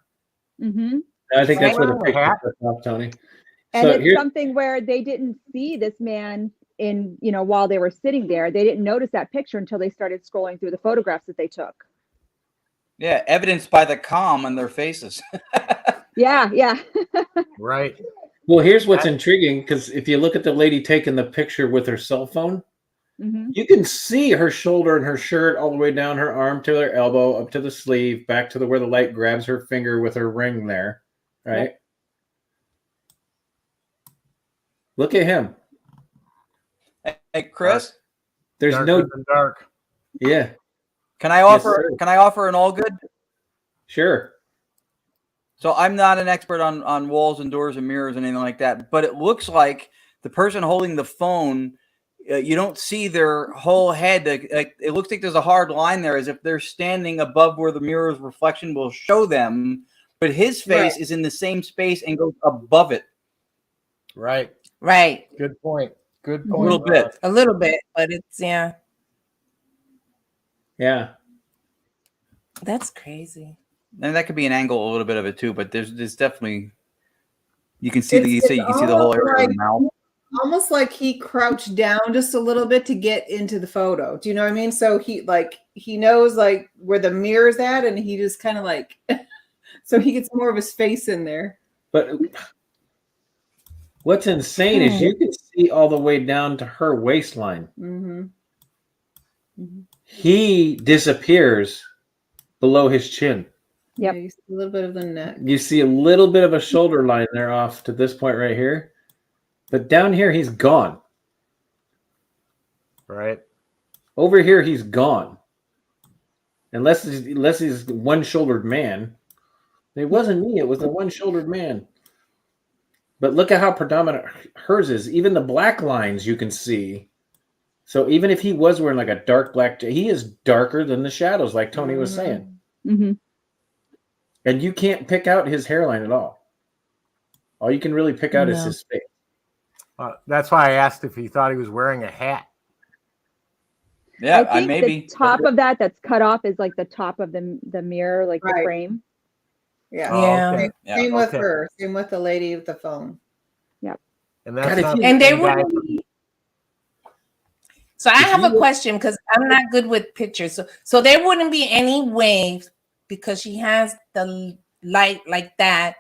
Mm-hmm. I think that's Right. where the picture Hat? took off, Tony. And So it's here, something where they didn't see this man in, while they were sitting there. They didn't notice that picture until they started scrolling through the photographs that they took. Yeah, evidenced by the calm on their faces. Yeah. Right. Well, here's what's intriguing, because if you look at the lady taking the picture with her cell phone, Hmm. you can see her shoulder and her shirt all the way down her arm to her elbow, up to the sleeve, back to where the light grabs her finger with her ring there, right? Yep. Look at him. Hey, Chris, There's Darker no, than dark. yeah, can I Yes, offer? sir. Can I offer an all good? sure. So I'm not an expert on walls and doors and mirrors and anything like that, but it looks like the person holding the phone, you don't see their whole head. Like, it looks like there's a hard line there, as if they're standing above where the mirror's reflection will show them, but his face is in the same space and goes above it. Right. Right. Good point. Good A point. little bit. A little bit, but it's yeah. Yeah. That's crazy. And that could be an angle, a little bit of it too, but there's definitely, you can see It's you can see the whole area of the mouth. almost like he crouched down just a little bit to get into the photo. Do you know what I mean? So he knows like where the mirror's at, and he just kind of like so he gets more of his face in there. But what's insane is you can see all the way down to her waistline. Mm-hmm. He disappears below his chin. Yep. Yeah, you see a little bit of the neck. You see a little bit of a shoulder line there off to this point right here. But down here, he's gone. Right. Over here, he's gone. Unless he's one-shouldered man. It wasn't me. It was the one-shouldered man. But look at how predominant hers is. Even the black lines you can see. So even if he was wearing like a dark black, he is darker than the shadows, like Tony was saying. Hmm. And you can't pick out his hairline at all. All you can really pick out is No. his face. That's why I asked if he thought he was wearing a hat. Yeah, I think maybe. the top of that's cut off is like the top of the mirror, like the Right. frame. Yeah. Oh, Yeah. okay. Yeah, Same with okay. her. Same with the lady with the phone. And that's God, if not you- the And they same guy wouldn't from- be. So I have a question because I'm not good with pictures. So there wouldn't be any way, because she has the light like that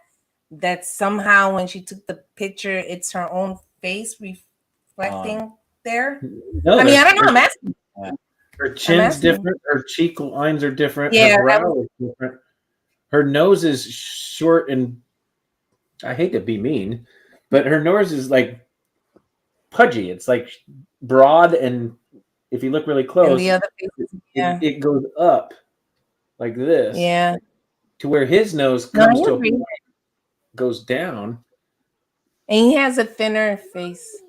somehow when she took the picture, it's her own face reflecting there. No, I mean, I that's- don't know. I'm asking. Her chin's asking. different. Her cheek lines are different. Yeah, Her that brow is different. Her nose is short and I hate to be mean, but her nose is like pudgy. It's like broad, and if you look really And close, the other faces, yeah, it goes up like this. yeah. To where his nose No, I comes to a agree. point, goes down. And he has a thinner face.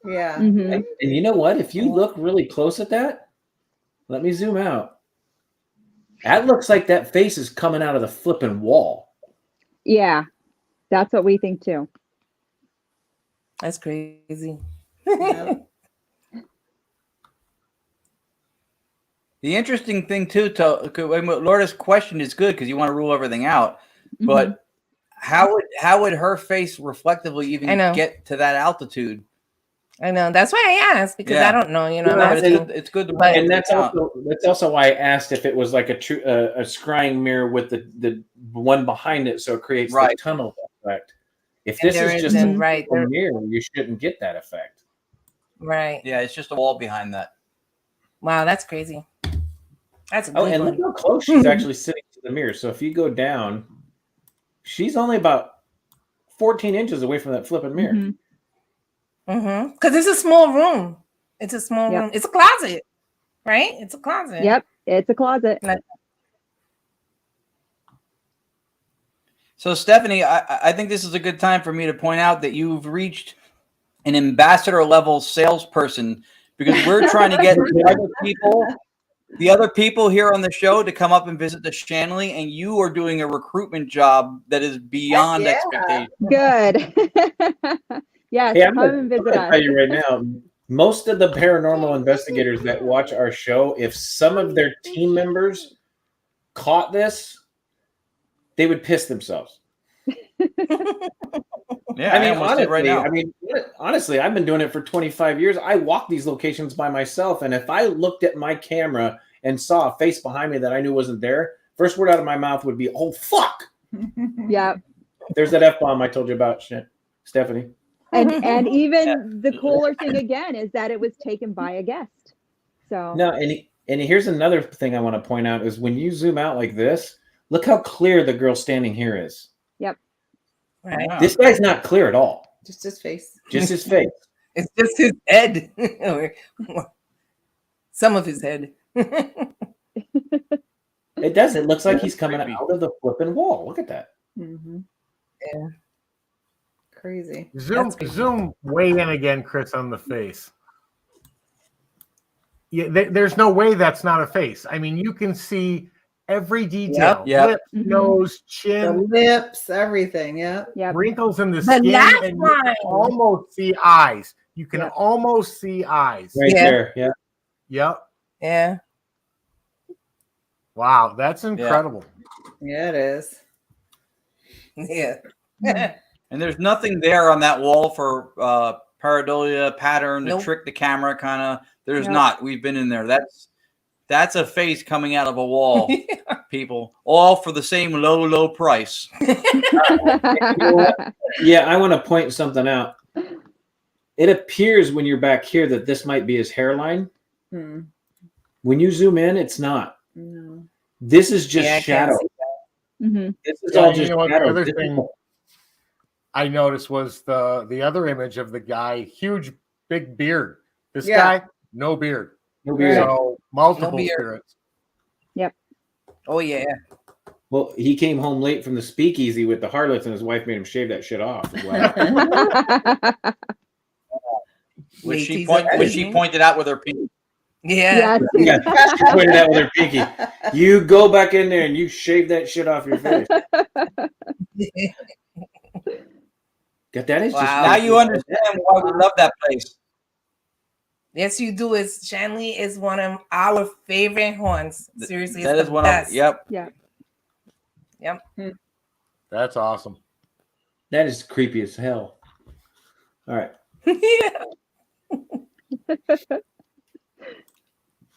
Yeah. Hmm. And you know what? If you look really close at that, let me zoom out. That looks like that face is coming out of the flipping wall. Yeah, that's what we think too. That's crazy. Yeah. The interesting thing too, Laura's question is good because you want to rule everything out, but how would her face reflectively I even know. get to that altitude? I know. That's why I asked, because Yeah. I don't know. You know, No, I'm but asking. it's good to But- rule And that's everything out. also why I asked if it was like a scrying mirror with the one behind it, so it creates the Right. tunnel effect. If And this there is just isn't, a right, a mirror, you shouldn't get that effect. Right. Yeah, it's just a wall behind that. Wow, that's crazy. That's a Oh, good and one. look how close she's actually sitting to the mirror. So if you go down, she's only about 14 inches away from that flipping mirror. Mhm. Mm-hmm. Because it's a small room. It's a small Yep. room. It's a closet, right? It's a closet. Yep, it's a closet. So, Stephanie, I think this is a good time for me to point out that you've reached an ambassador level salesperson, because we're trying to get the other people here on the show to come up and visit the Shanley, and you are doing a recruitment job that is beyond Yeah. expectation. Good. Yes, Hey, I'm come gonna and visit tell us. you right now, most of the paranormal investigators that watch our show, if some of their team members caught this, they would piss themselves. Yeah, I mean, almost honestly, did right now. honestly, I've been doing it for 25 years. I walk these locations by myself, and if I looked at my camera and saw a face behind me that I knew wasn't there, First word out of my mouth would be, "Oh fuck!" Yeah. There's that F-bomb I told you about, Stephanie. And even the cooler thing again is that it was taken by a guest. So No, and here's another thing I want to point out is when you zoom out like this, look how clear the girl standing here is. Yep. Right. Wow. This guy's not clear at all. Just his face. Just his face. It's just his head. Or some of his head. It does. It looks like he's coming out of the flipping wall. Look at that. Mm-hmm. Yeah. Crazy. Zoom way in again, Chris, on the face. Yeah, there's no way that's not a face. I mean, you can see every detail. Yep. Lips, nose, The chin, lips, everything. Yeah. Yep. wrinkles in the The skin, last and you line. can almost see eyes. You can Yep. almost see eyes. Right Yeah. there. Yeah. Yep. Yeah. Wow, that's incredible. Yeah, it is. Yeah. And there's nothing there on that wall for pareidolia pattern to Nope. trick the camera. Kind of. There's Nope. not. We've been in there. That's a face coming out of a wall. People, all for the same low price. Yeah, I want to point something out. It appears when you're back here that this might be his hairline. Hmm. When you zoom in, it's not. No. This is just Yeah, I can't shadow. see Mhm. This is Yeah, all you just know what, the shadow. other This is- thing I noticed was the other image of the guy, huge big beard. This Yeah. guy, no beard. no beard. So multiple beard. spirits. Oh yeah. Well, he came home late from the speakeasy with the harlots, and his wife made him shave that shit off. Wow. Which she Ladies, pointed out with her pinky. Yeah. Yes. Yeah, she pointed out with her pinky. You go back in there and you shave that shit off your face. God, that is just Wow. Now you understand why we love that place. Yes, you do. Is Shanley is one of our favorite horns. Seriously, That it's is the one best. of. Yep. Yeah. That's awesome. That is creepy as hell. All right. Yeah.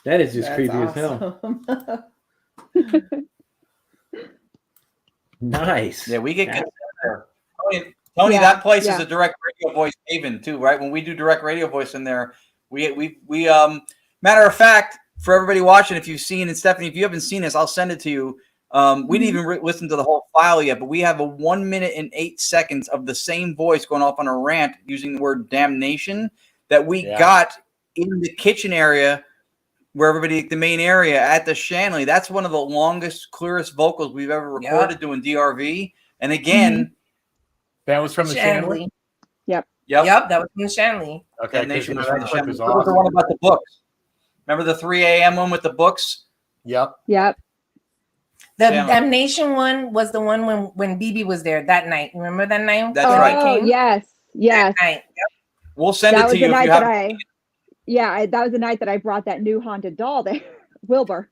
That is just That's creepy as hell. awesome. Nice. Yeah, we get That- good there. Tony, Yeah, that place is yeah. a direct radio voice haven too, right? When we do direct radio voice in there, we matter of fact, for everybody watching, if you've seen, and Stephanie, if you haven't seen this, I'll send it to you. We didn't even listen to the whole file yet, but we have a 1 minute and 8 seconds of the same voice going off on a rant using the word damnation that we got in the kitchen area where everybody, the main area at the Shanley. That's one of the longest, clearest vocals we've ever recorded doing DRV. And again, That was from the Shanley. Shanley. yep. Yep, that was from Shanley. Okay, Damnation was that from the clip Shanley. is What was the awesome. one about the books? Remember the 3 a.m. one with the books? Yep. Yep. The Shanley. damnation one was the one when BB was there that night. Remember that night? That's right. Oh, yes. Yes. That night. We'll send That it was to the you if night you that have. that was the night that I brought that new haunted doll there, Wilbur.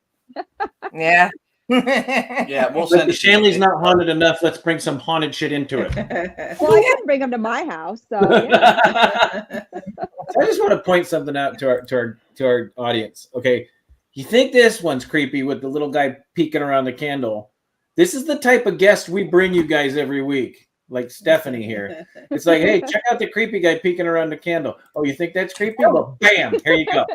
Yeah. Yeah, we'll But send the it to you. Shanley's not haunted enough. Let's bring some haunted shit into it. Well, I didn't bring him to my house, so yeah. I just want to point something out to our audience. Okay, you think this one's creepy with the little guy peeking around the candle? This is the type of guest we bring you guys every week, like Stephanie here. It's like, hey, check out the creepy guy peeking around the candle. Oh, you think that's creepy? Well, bam, here you go.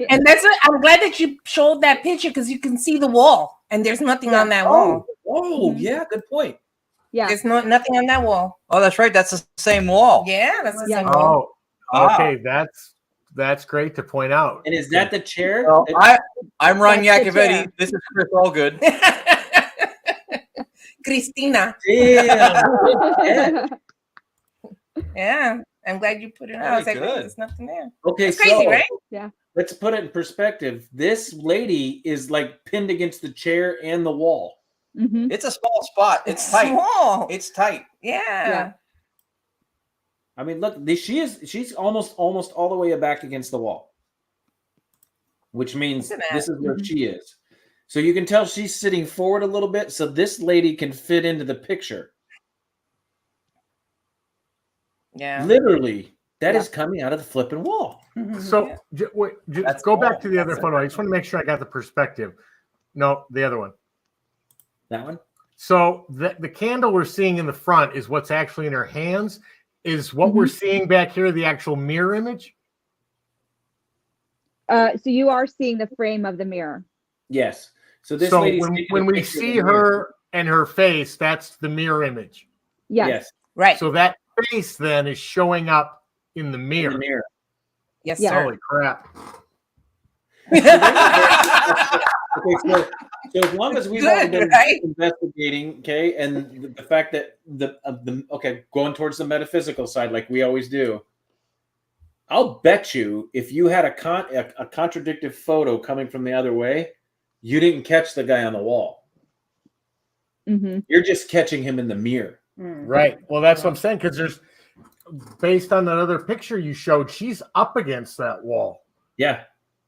And I'm glad that you showed that picture because you can see the wall and there's nothing on that wall. Oh, yeah, good point. Yeah. There's nothing on that wall. Oh, that's right. That's the same wall. Yeah, that's the Yeah. same wall. Oh, okay. That's great to point out. And is that the chair? Well, I'm Ron That's the Yacovetti. chair. This is Chris Allgood. Christina. Damn. Yeah. I'm glad you put it on. I was like, Very wait, good. there's nothing there. Okay, It's crazy, so right? let's put it in perspective. This lady is like pinned against the chair and the wall. Mhm. It's a small spot. It's tight. small. It's tight. Yeah. I mean, look, she's almost all the way back against the wall, which means Look at that. this is where she is. So you can tell she's sitting forward a little bit, so this lady can fit into the picture. Yeah. Literally, that is coming out of the flipping wall. So wait, That's go back cool. to the other photo. I just want to make sure I got the perspective. No, the other one. That one? So the candle we're seeing in the front is what's actually in her hands. Is what we're seeing back here the actual mirror image? So you are seeing the frame of the mirror. Yes. So this So lady's when we see her and her face, that's the mirror image. Yes. Right. So that face then is showing up in the in mirror. the mirror. Yes, Yeah. sir. Holy crap. Okay, so as long as we've all Good, been right? investigating, okay, and the fact that going towards the metaphysical side like we always do, I'll bet you if you had a contradictive photo coming from the other way, you didn't catch the guy on the wall. Mm-hmm. You're just catching him in the mirror. Right. Well, that's what I'm saying, because there's, based on that other picture you showed, she's up against that wall. Yeah.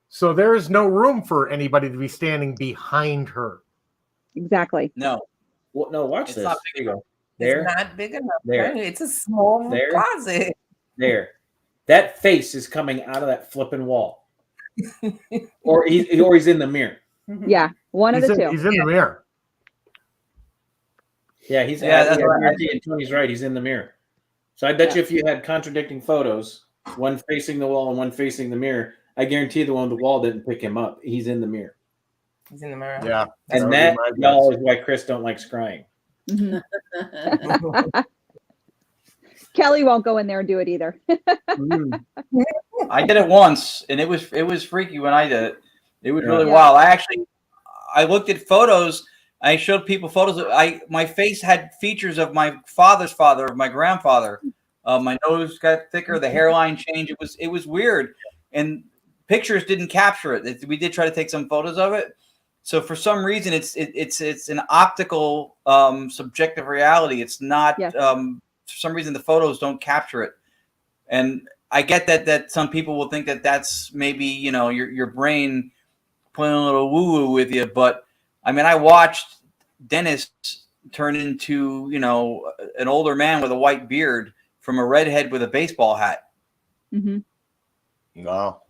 So there is no room for anybody to be standing behind her. Exactly. No. Well, no, watch It's this. not There you go. There. It's not big enough. There. Right? It's a small There. closet. There. That face is coming out of that flipping wall. or he's in the mirror. Yeah. One of the two. He's in the mirror. Yeah, he's that's right. and Tony's right. He's in the mirror. So I bet you if you had contradicting photos, one facing the wall and one facing the mirror, I guarantee the one on the wall didn't pick him up. He's in the mirror. He's in the mirror. Yeah. And that, y'all, is why Chris don't like scrying. Mhm. Kelly won't go in there and do it either. I did it once, and it was freaky when I did it. It was really Yeah. wild. I looked at photos. I showed people photos. My face had features of my father's father, of my grandfather. My nose got thicker. The hairline changed. It was weird, and pictures didn't capture it. We did try to take some photos of it. So for some reason, it's an optical subjective reality. It's not. Yes. For some reason, the photos don't capture it, and I get that some people will think that that's maybe your brain playing a little woo woo with you. But I mean, I watched Dennis turn into an older man with a white beard from a redhead with a baseball hat. Mm-hmm. No.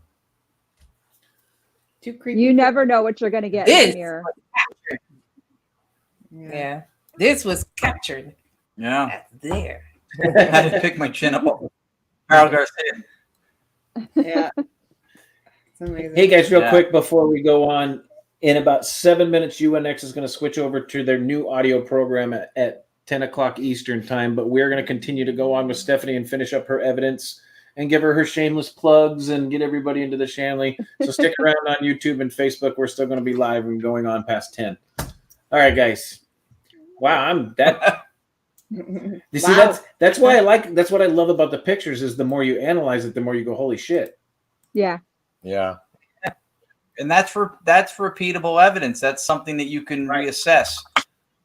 Too creepy. You never know what you're going to get in the mirror. Yeah. This was captured. Yeah, That's there. I had to pick my chin up. Carl Garcia. Yeah. It's amazing. Hey guys, real Yeah. quick before we go on, in about 7 minutes, UNX is going to switch over to their new audio program at 10 o'clock Eastern time. But we're going to continue to go on with Stephanie and finish up her evidence and give her shameless plugs and get everybody into the Shanley. So stick around on YouTube and Facebook. We're still going to be live and going on past 10. All right, guys. Wow, I'm that. You see, that's why that's what I love about the pictures is the more you analyze it, the more you go, holy shit. Yeah. Yeah. And that's repeatable evidence. That's something that you can reassess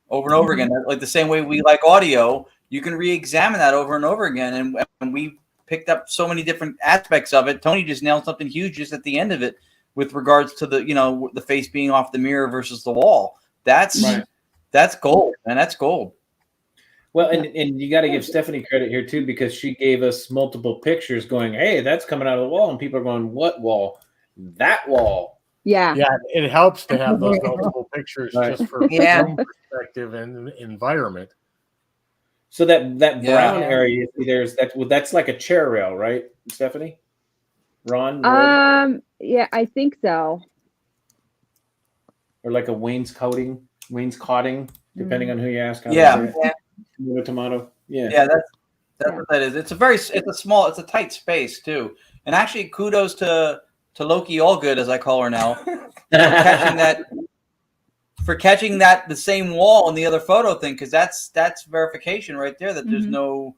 over and over again. Like the same way we like audio, you can re-examine that over and over again. And we picked up so many different aspects of it. Tony just nailed something huge just at the end of it with regards to the face being off the mirror versus the wall. That's gold, man. That's gold. Well, and you got to give Stephanie credit here too, because she gave us multiple pictures going, hey, that's coming out of the wall. And people are going, what wall? That wall. Yeah. Yeah. It helps to have those multiple pictures just for room perspective and environment. So that brown area, that's like a chair rail, right, Stephanie? Ron? Yeah, I think so. Or like a wainscoting, depending on who you ask. Tomato. Yeah, that's what that is. It's a tight space too. And actually, kudos to Loki Allgood, as I call her now, for catching that the same wall in the other photo thing, because that's verification right there that there's no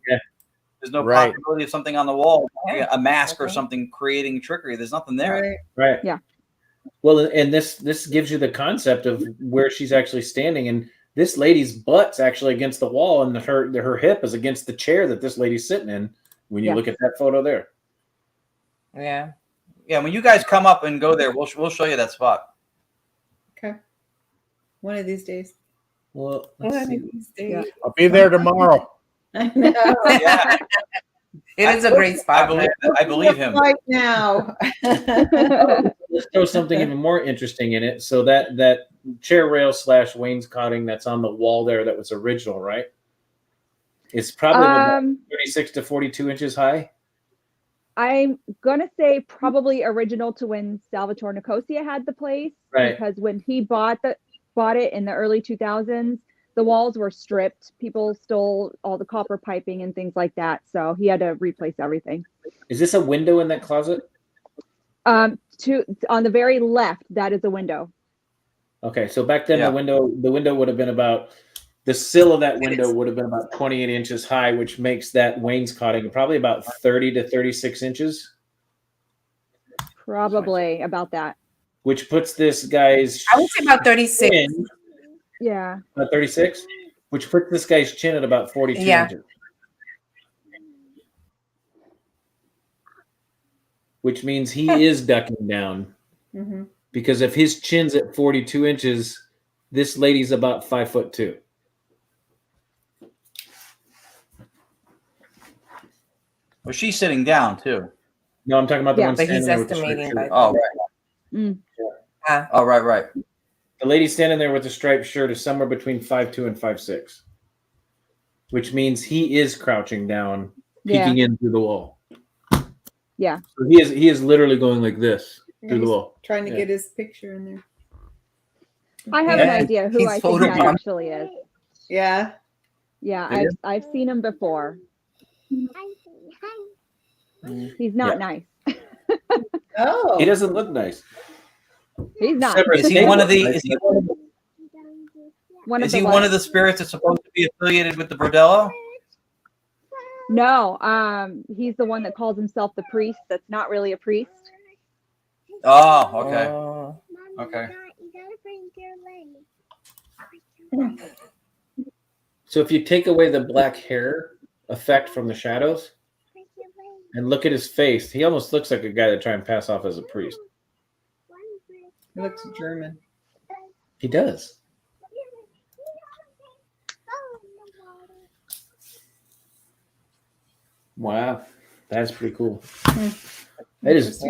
possibility of something on the wall, a mask or something creating trickery. There's nothing there. Right. Yeah. Well, and this gives you the concept of where she's actually standing, and this lady's butt's actually against the wall, and her hip is against the chair that this lady's sitting in. When you look at that photo there. Yeah. Yeah. When you guys come up and go there, we'll show you that spot. Okay. One of these days. Well, let's see. Yeah. I'll be there tomorrow. I know. Yeah, It is a great spot. I believe him. Right now. Let's throw something even more interesting in it. So that chair rail / wainscoting that's on the wall there that was original, right? It's probably about 36 to 42 inches high. I'm gonna say probably original to when Salvatore Nicosia had the place, Right. because when he bought it in the early 2000s, the walls were stripped. People stole all the copper piping and things like that, so he had to replace everything. Is this a window in that closet? On the very left, that is a window. Okay, so back then the window would have been about, the sill of that window would have been about 28 inches high, which makes that wainscoting probably about 30 to 36 inches. Probably about that. Which puts this guy's, I would say about 36. chin, Yeah. about 36, which puts this guy's chin at about 42 inches. Which means he is ducking down. Mm-hmm. Because if his chin's at 42 inches, this lady's about 5'2". Well, she's sitting down too. No, I'm talking about the one but standing he's there with the estimating striped shirt. Oh, right. Oh, right. The lady standing there with the striped shirt is somewhere between 5'2" and 5'6", which means he is crouching down, peeking in through the wall. Yeah. So he is literally going like this through the wall. Trying to get his picture in there. I have an idea who I think that actually is. Yeah. Yeah, I've seen him before. He's not nice. Oh. He doesn't look nice. He's not. Is he one of the? Is he one of the spirits that's supposed to be affiliated with the bordello? No, he's the one that calls himself the priest. That's not really a priest. Oh, okay. Okay. So if you take away the black hair effect from the shadows and look at his face, he almost looks like a guy that try and pass off as a priest. He looks German. He does. Wow, that's pretty cool. That is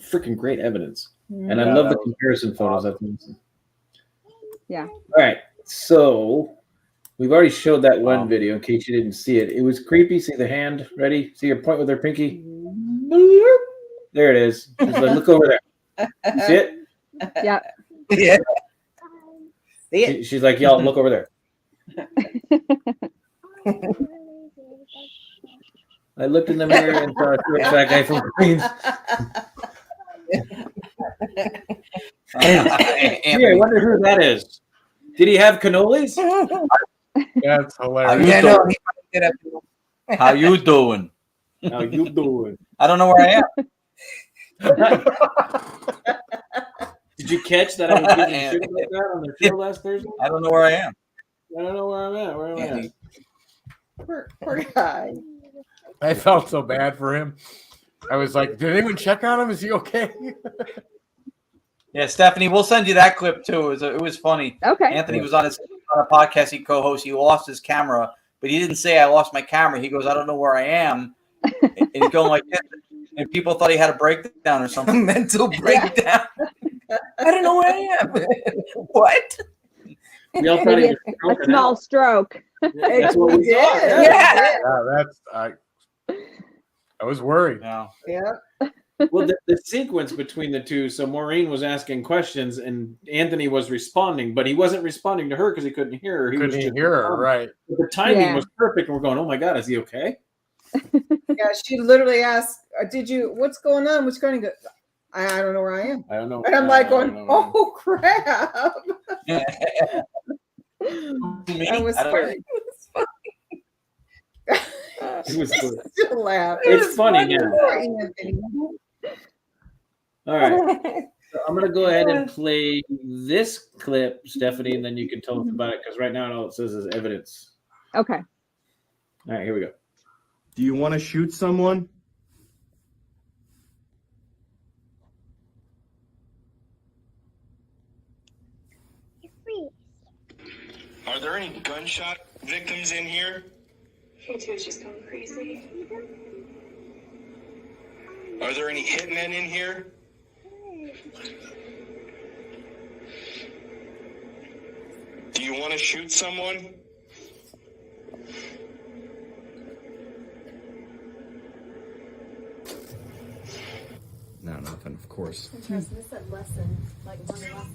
freaking great evidence, and I love the comparison photos. That's awesome. Yeah. All right, so we've already showed that one video in case you didn't see it. It was creepy. See the hand? Ready? See her point with her pinky? There it is. She's like, look over there. You see it? Yeah. Yeah. She's like, y'all, look over there. I looked in the mirror and saw a fat guy from Queens. I wonder who that is. Did he have cannolis? That's hilarious. How you doing? How you doing? I don't know where I am. Did you catch that I was getting shit like that on the show last Thursday? I don't know where I am. I don't know where I'm at. Where am I at? Poor guy. I felt so bad for him. I was like, did anyone check on him? Is he okay? Yeah, Stephanie, we'll send you that clip too. It was funny. Okay. Anthony was on a podcast he co-hosts. He lost his camera, but he didn't say I lost my camera. He goes, I don't know where I am. And he's going like this. And people thought he had a breakdown or something. Mental breakdown. I don't know where I am. What? We all thought he was A small stroke. That's what we thought. Yeah. I was worried. Yeah. Well, the sequence between the two, so Maureen was asking questions and Anthony was responding, but he wasn't responding to her because he couldn't hear her. He Couldn't was just hear her, responding. right? But the timing was perfect, and we're going, oh my God, is he okay? Yeah, she literally asked, what's going on? What's going on? I don't know where I am. I don't know. And I'm like going, oh crap. That was scary. It was good. Still laugh. It's funny now. All right. So I'm going to go ahead and play this clip, Stephanie, and then you can tell us about it because right now all it says is evidence. Okay. All right, here we go. Do you want to shoot someone? Are there any gunshot victims in here? K2 is just going crazy. Are there any hitmen in here? you want to shoot someone? No, nothing, of course. Interesting. This said lesson, like one lesson.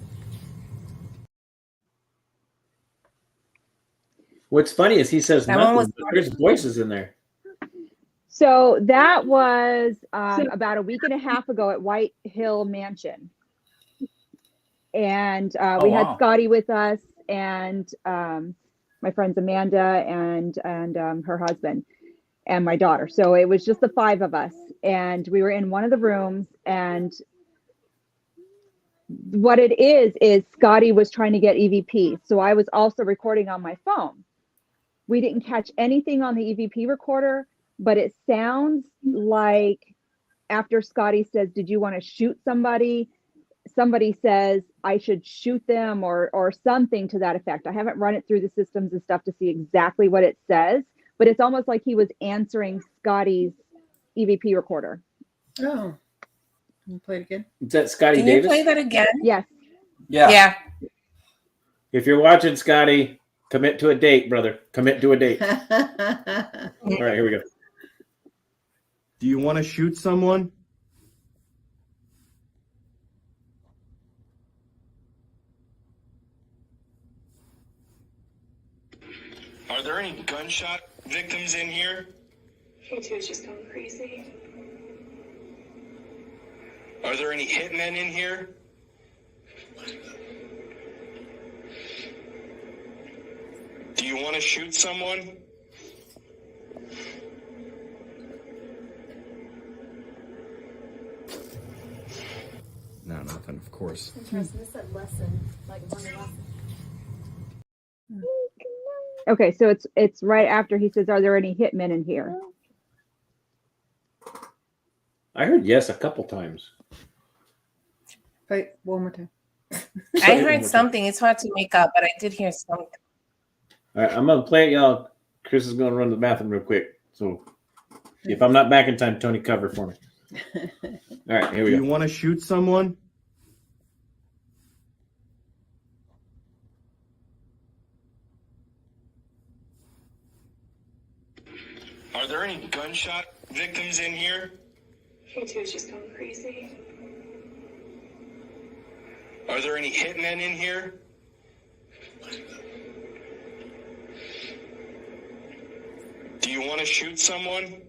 What's funny is he says That one nothing, was but there's voices in there. So that was about a week and a half ago at White Hill Mansion. And we had wow. Scotty with us and my friends Amanda and her husband and my daughter. So it was just the 5 of us. And we were in one of the rooms. And what it is Scotty was trying to get EVP. So I was also recording on my phone. We didn't catch anything on the EVP recorder, but it sounds like after Scotty says, "Did you want to shoot somebody?" Somebody says, "I should shoot them," or something to that effect. I haven't run it through the systems and stuff to see exactly what it says, but it's almost like he was answering Scotty's EVP recorder. Oh, can you play it again? Is that Scotty Can Davis? you play that again? Yes. Yeah. Yeah. If you're watching, Scotty, commit to a date, brother. Commit to a date. All right, here we go. Do you want to shoot someone? Are there any gunshot victims in here? He too is just going crazy. Are there any hitmen in here? Do you want to shoot someone? No, nothing, of course. Interesting. This said lesson, like one lesson. Okay, so it's right after he says, "Are there any hitmen in here?" I heard yes a couple times. Play one more time. I heard something. It's hard to make up, but I did hear something. All right, I'm gonna play it, y'all. Chris is gonna run to the bathroom real quick. So if I'm not back in time, Tony, cover for me. All right, here we Do go. you want to shoot someone? Are there any gunshot victims in here? He too is just going crazy. Are there any hitmen in here? Do you want to shoot someone?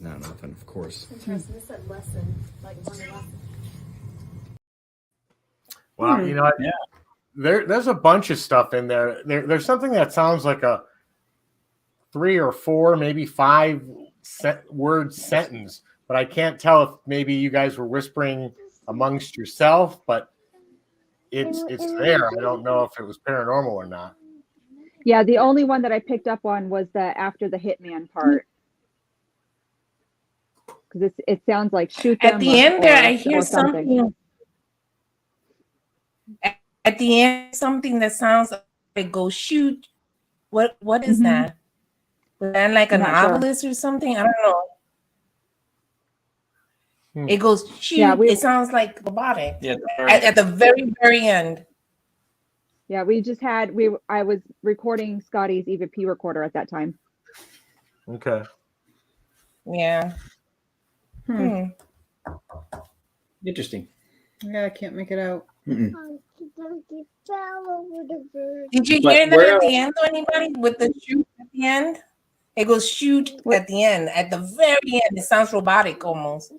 No, nothing, of course. Interesting. This said lesson, like one lesson. Wow, you know, Yeah. there's a bunch of stuff in there. There's something that sounds like a 3 or 4, maybe 5 word sentence, but I can't tell if maybe you guys were whispering amongst yourself, but it's there. I don't know if it was paranormal or not. Yeah, the only one that I picked up on was the after the hitman part. Because it sounds like shoot them. At the end there, I or hear something. At the end, something that sounds like go shoot. What is that? Was that like an I'm not sure. obelisk or something? I don't know. It goes shoot. Yeah, It sounds like robotic. Yeah. At the very end. Yeah, we just had I was recording Scotty's EVP recorder at that time. Okay. Yeah. Interesting. Yeah, I can't make it out. Mm-mm. Did you But hear that where at the end, though, anybody? With the shoot at the end? It goes shoot at the end. At the very end, it sounds robotic almost.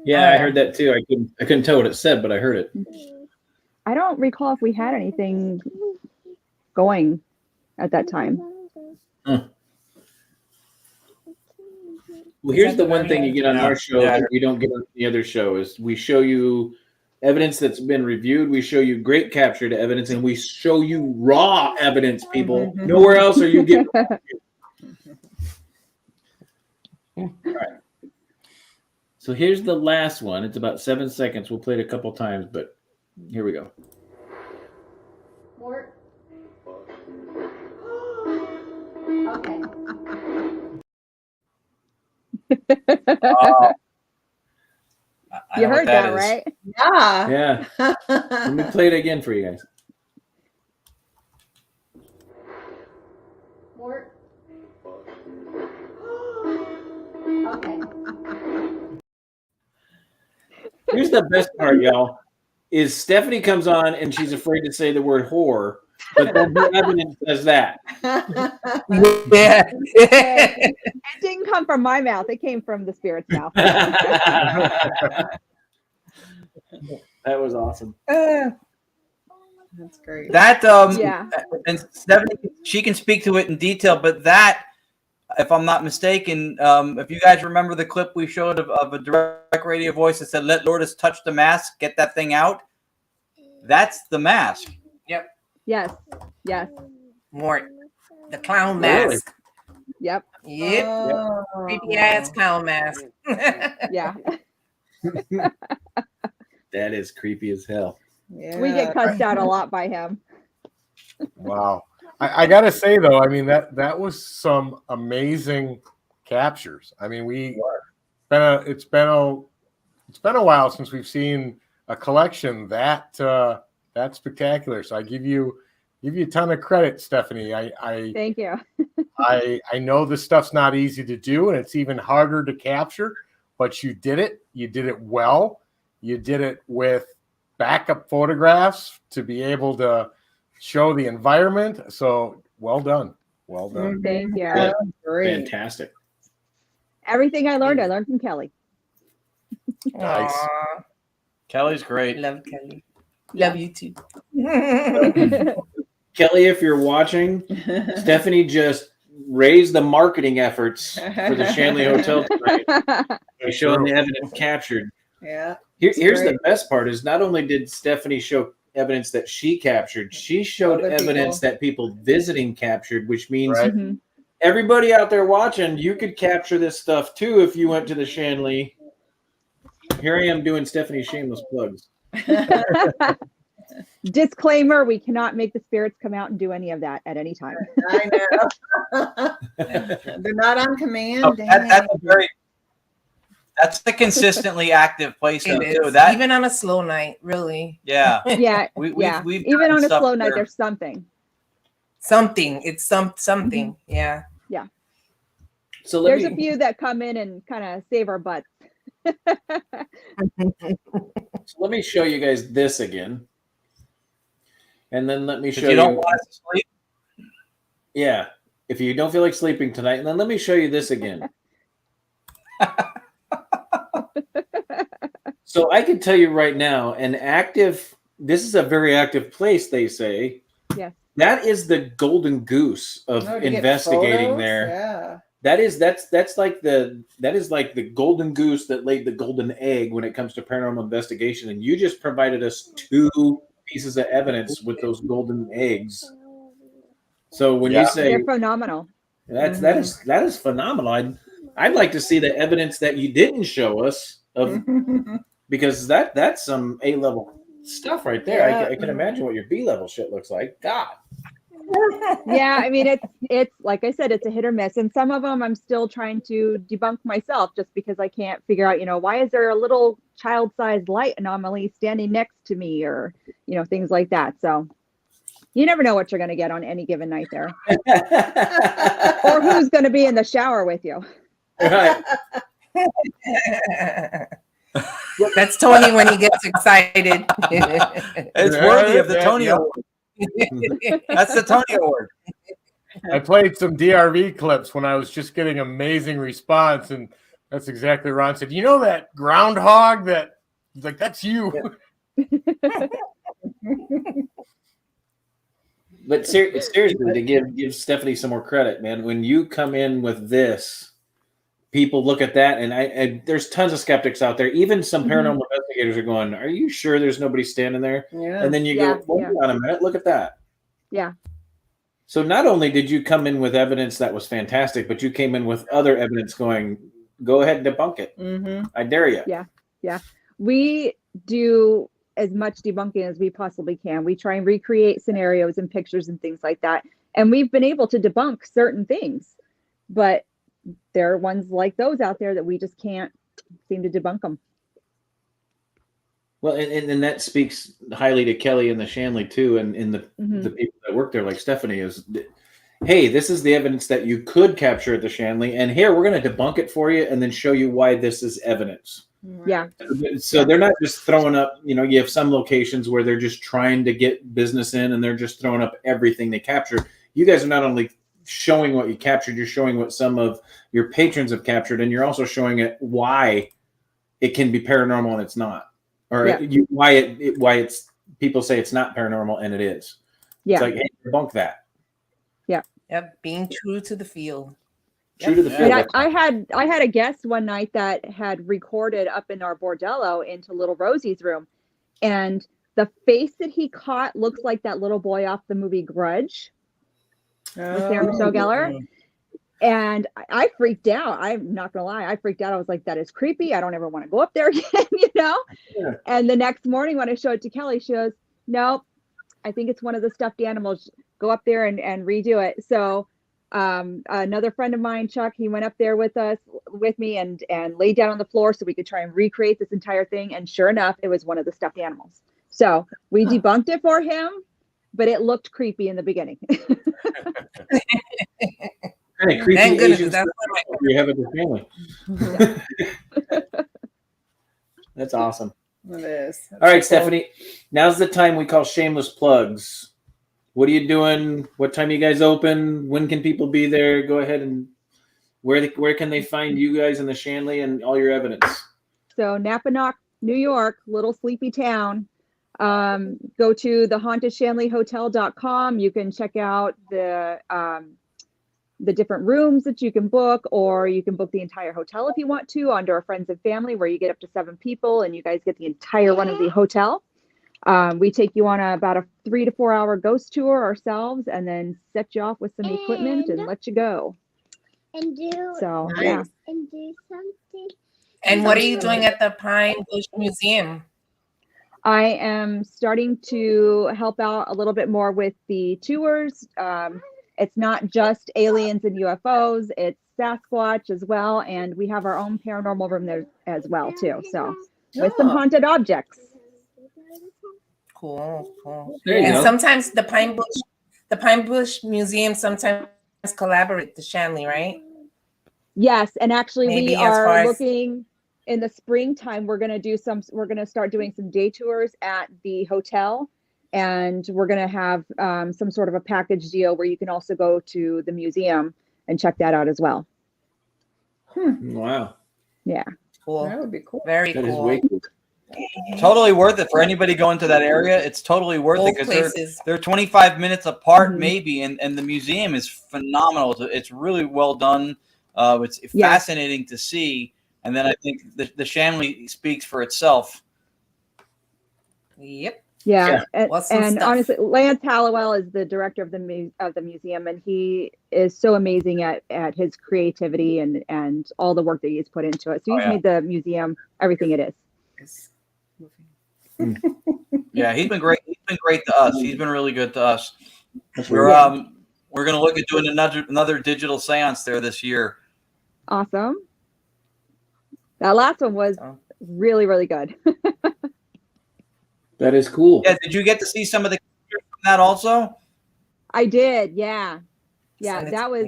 Yeah, I heard that too. I couldn't tell what it said, but I heard it. I don't recall if we had anything going at that time. Well, here's the one thing you get on our show Yeah. that we don't get on the other show is we show you evidence that's been reviewed. We show you great captured evidence, and we show you raw evidence, people. Nowhere else are you getting. All right. So here's the last one. It's about 7 seconds. We'll play it a couple times, but here we go. Mort. Okay. You heard that, right? Yeah. Yeah. Let me play it again for you guys. Mort. Okay. Here's the best part, y'all. Is Stephanie comes on and she's afraid to say the word whore, but then her evidence says that. Yeah. It didn't come from my mouth. It came from the spirit's mouth. That was awesome. That's great. That Yeah. and Stephanie, she can speak to it in detail, but that, if I'm not mistaken, if you guys remember the clip we showed of a direct radio voice that said, "Let Lourdes touch the mask, get that thing out," that's the mask. Yep. Yes. Yes. Mort. The clown Really? mask. Yep. Yep. Oh. Creepy ass clown mask. Yeah. That is creepy as hell. Yeah. We get cussed out a lot by him. Wow. I gotta say though, I mean that was some amazing captures. I mean, it's been a while since we've seen a collection that spectacular. So I give you a ton of credit, Stephanie. Thank you. I know this stuff's not easy to do, and it's even harder to capture, but you did it. You did it well. You did it with backup photographs to be able to show the environment. So well done. Well done. Thank you. Yeah. Great. Fantastic. Everything I learned from Kelly. Nice. Aw, Kelly's great. love Kelly. Love you too. Kelly, if you're watching, Stephanie just raised the marketing efforts for the Shanley Hotel tonight by showing the evidence captured. Yeah. Here's the great. best part is not only did Stephanie show evidence that she captured, she showed Other evidence people. that people visiting captured, which means Right. Mhm. everybody out there watching, you could capture this stuff too if you went to the Shanley. Here I am doing Stephanie's shameless plugs. Disclaimer: we cannot make the spirits come out and do any of that at any time. I know. They're not on command. Oh, that's a consistently active place though, It too. is. That Even on a slow night, really. yeah. Yeah, We've even gotten on a stuff slow night, where- there's something. Something. It's something. Yeah. So let There's me a few that come in and kind of save our butts. show you guys this again. And then let me If show you don't want us to sleep, Yeah. If you don't feel like sleeping tonight, and then let me show you this again. So I can tell you right now, this is a very active place, they say. Yes. That is the golden goose of Oh, to get investigating photos? there. Yeah. That's like the golden goose that laid the golden egg when it comes to paranormal investigation. And you just provided us 2 pieces of evidence with those golden eggs. So when you say They're phenomenal. that is phenomenal. I'd like to see the evidence that you didn't show us of because that's some A-level stuff right there. Yeah. I can imagine what your B-level shit looks like. God. Yeah, I mean it's like I said, it's a hit or miss, and some of them I'm still trying to debunk myself just because I can't figure out, why is there a little child-sized light anomaly standing next to me, or things like that. So you never know what you're going to get on any given night there, or who's going to be in the shower with you. Right. That's Tony when he gets excited. it's worthy of the Tony Award. That's the Tony Award. I played some DRV clips when I was just getting amazing response, and that's exactly what Ron said. You know that groundhog that he's like, that's you. But seriously, to give Stephanie some more credit, man, when you come in with this, people look at that, and there's tons of skeptics out there. Even some paranormal investigators are going, "Are you sure there's nobody standing there?" Yeah. And then you go, "Hold on a minute, look at that." Yeah. So not only did you come in with evidence that was fantastic, but you came in with other evidence going, "Go ahead and debunk it. I dare you." Yeah. We do as much debunking as we possibly can. We try and recreate scenarios and pictures and things like that. And we've been able to debunk certain things, but there are ones like those out there that we just can't seem to debunk them. Well, and that speaks highly to Kelly and the Shanley too, and the people that work there, like Stephanie, is, hey, this is the evidence that you could capture at the Shanley, and here we're going to debunk it for you, and then show you why this is evidence. Yeah. So they're not just throwing up. You have some locations where they're just trying to get business in, and they're just throwing up everything they captured. You guys are not only showing what you captured, you're showing what some of your patrons have captured, and you're also showing it why it can be paranormal and it's not. Or why it's people say it's not paranormal and it is. Yeah. It's like, hey, debunk that. Yeah. Yep. Being true to the field. True to the field. And I had a guest one night that had recorded up in our bordello into little Rosie's room, and the face that he caught looks like that little boy off the movie Grudge with Sarah Michelle Gellar. And I freaked out. I'm not gonna lie, I freaked out. I was like, that is creepy. I don't ever want to go up there again, Yeah. And the next morning when I showed it to Kelly, she goes, nope, I think it's one of the stuffed animals. Go up there and redo it. So another friend of mine, Chuck, he went up there with me and laid down on the floor so we could try and recreate this entire thing. And sure enough, it was one of the stuffed animals. So we debunked it for him, but it looked creepy in the beginning. Hey, creepy Asian you have a good family. That's awesome. It is. All right, Stephanie. Now's the time we call shameless plugs. What are you doing? What time you guys open? When can people be there? Go ahead and where can they find you guys in the Shanley and all your evidence? So Napanoch, New York, little sleepy town. Go to thehauntedShanleyHotel.com. You can check out the different rooms that you can book, or you can book the entire hotel if you want to under a friends and family, where you get up to 7 people and you guys get the entire run of the hotel. We take you on about a 3 to 4 hour ghost tour ourselves, and then set you off with some equipment and let you go. And do yeah. And do something. And what are you doing at the Pine Bush Museum? I am starting to help out a little bit more with the tours. It's not just aliens and UFOs, it's Sasquatch as well. And we have our own paranormal room there as well, too. So with some haunted objects. Cool. And sometimes the Pine Bush Museum sometimes collaborate with the Shanley, right? Yes, and actually Maybe we are looking in the springtime. We're going to start doing some day tours at the hotel. And we're going to have some sort of a package deal where you can also go to the museum and check that out as well. Wow. Yeah. Cool. That would be cool. Very That is cool. way cool. Totally worth it for anybody going to that area. It's totally worth it because they're 25 minutes apart, maybe, and the museum is phenomenal. It's really well done. It's fascinating to see, and then I think the Shanley speaks for itself. Yep. Yeah. And honestly, Lance Hallowell is the director of the museum, and he is so amazing at his creativity and all the work that he's put into it. So he's made the museum everything it is. Yeah, he's been great. He's been great to us. He's been really good to us. We're going to look at doing another digital seance there this year. Awesome. That last one was really, really good. That is cool. Yeah, did you get to see some of the pictures from that also? I did. Yeah. That was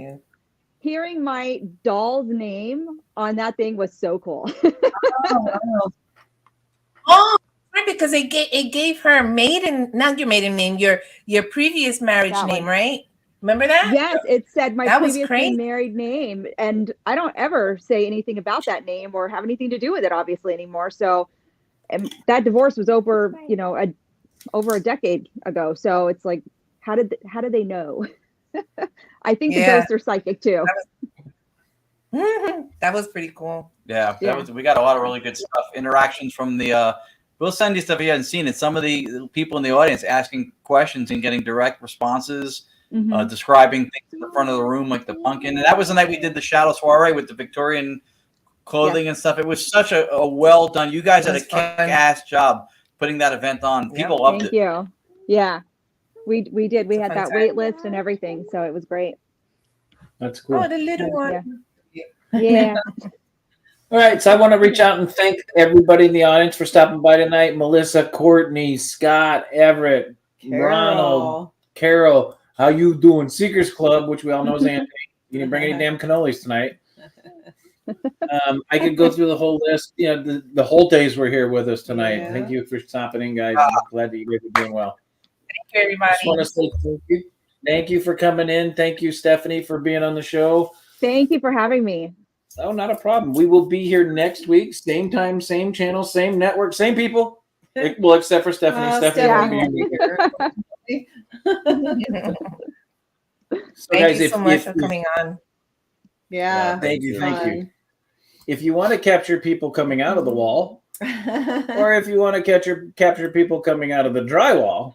hearing my doll's name on that thing was so cool. Oh, right, because it gave her not your maiden name, your previous marriage name, right? Remember that? Yes, it said my that previously married name, and I don't ever say anything about that name or have anything to do with it, obviously, anymore. So, that divorce was over, over a decade ago. So it's like, how did they know? I think the ghosts are psychic too. That was pretty cool. Yeah, we got a lot of really good stuff. Interactions from the. We'll send you stuff you haven't seen. It's some of the people in the audience asking questions and getting direct responses, describing things in the front of the room, like the pumpkin. And that was the night we did the shadow soiree with the Victorian clothing and stuff. It was such a well done. You guys did a kick-ass job putting that event on. People loved it. Thank you. Yeah, we did. We had that wait list and everything, so it was great. That's cool. Oh, the little one. Yeah. All right, so I want to reach out and thank everybody in the audience for stopping by tonight. Melissa, Courtney, Scott, Everett, Ronald, Carol, how you doing? Seekers Club, which we all know is Anthony. You didn't bring any damn cannolis tonight. I could go through the whole list. You know, the whole days were here with us tonight. Yeah. Thank you for stopping in, guys. I'm glad that you guys are doing well. Thank you, everybody. Just want to say thank you. Thank you for coming in. Thank you, Stephanie, for being on the show. Thank you for having me. Oh, not a problem. We will be here next week, same time, same channel, same network, same people. Well, except for Stephanie. Stephanie will be here. So, Thank guys, you so much for coming on. Yeah. Thank you. Thank you. If you want to capture people coming out of the wall, or if you want to capture people coming out of the drywall,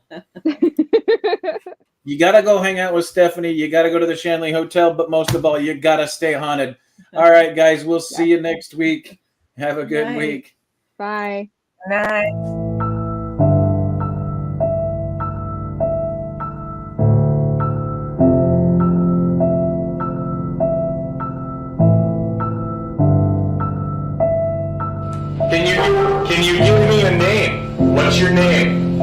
you got to go hang out with Stephanie. You got to go to the Shanley Hotel, but most of all, you got to stay haunted. All right, guys, we'll see you next week. Have a good week. Bye. Good night. Can you give me a name? What's your name?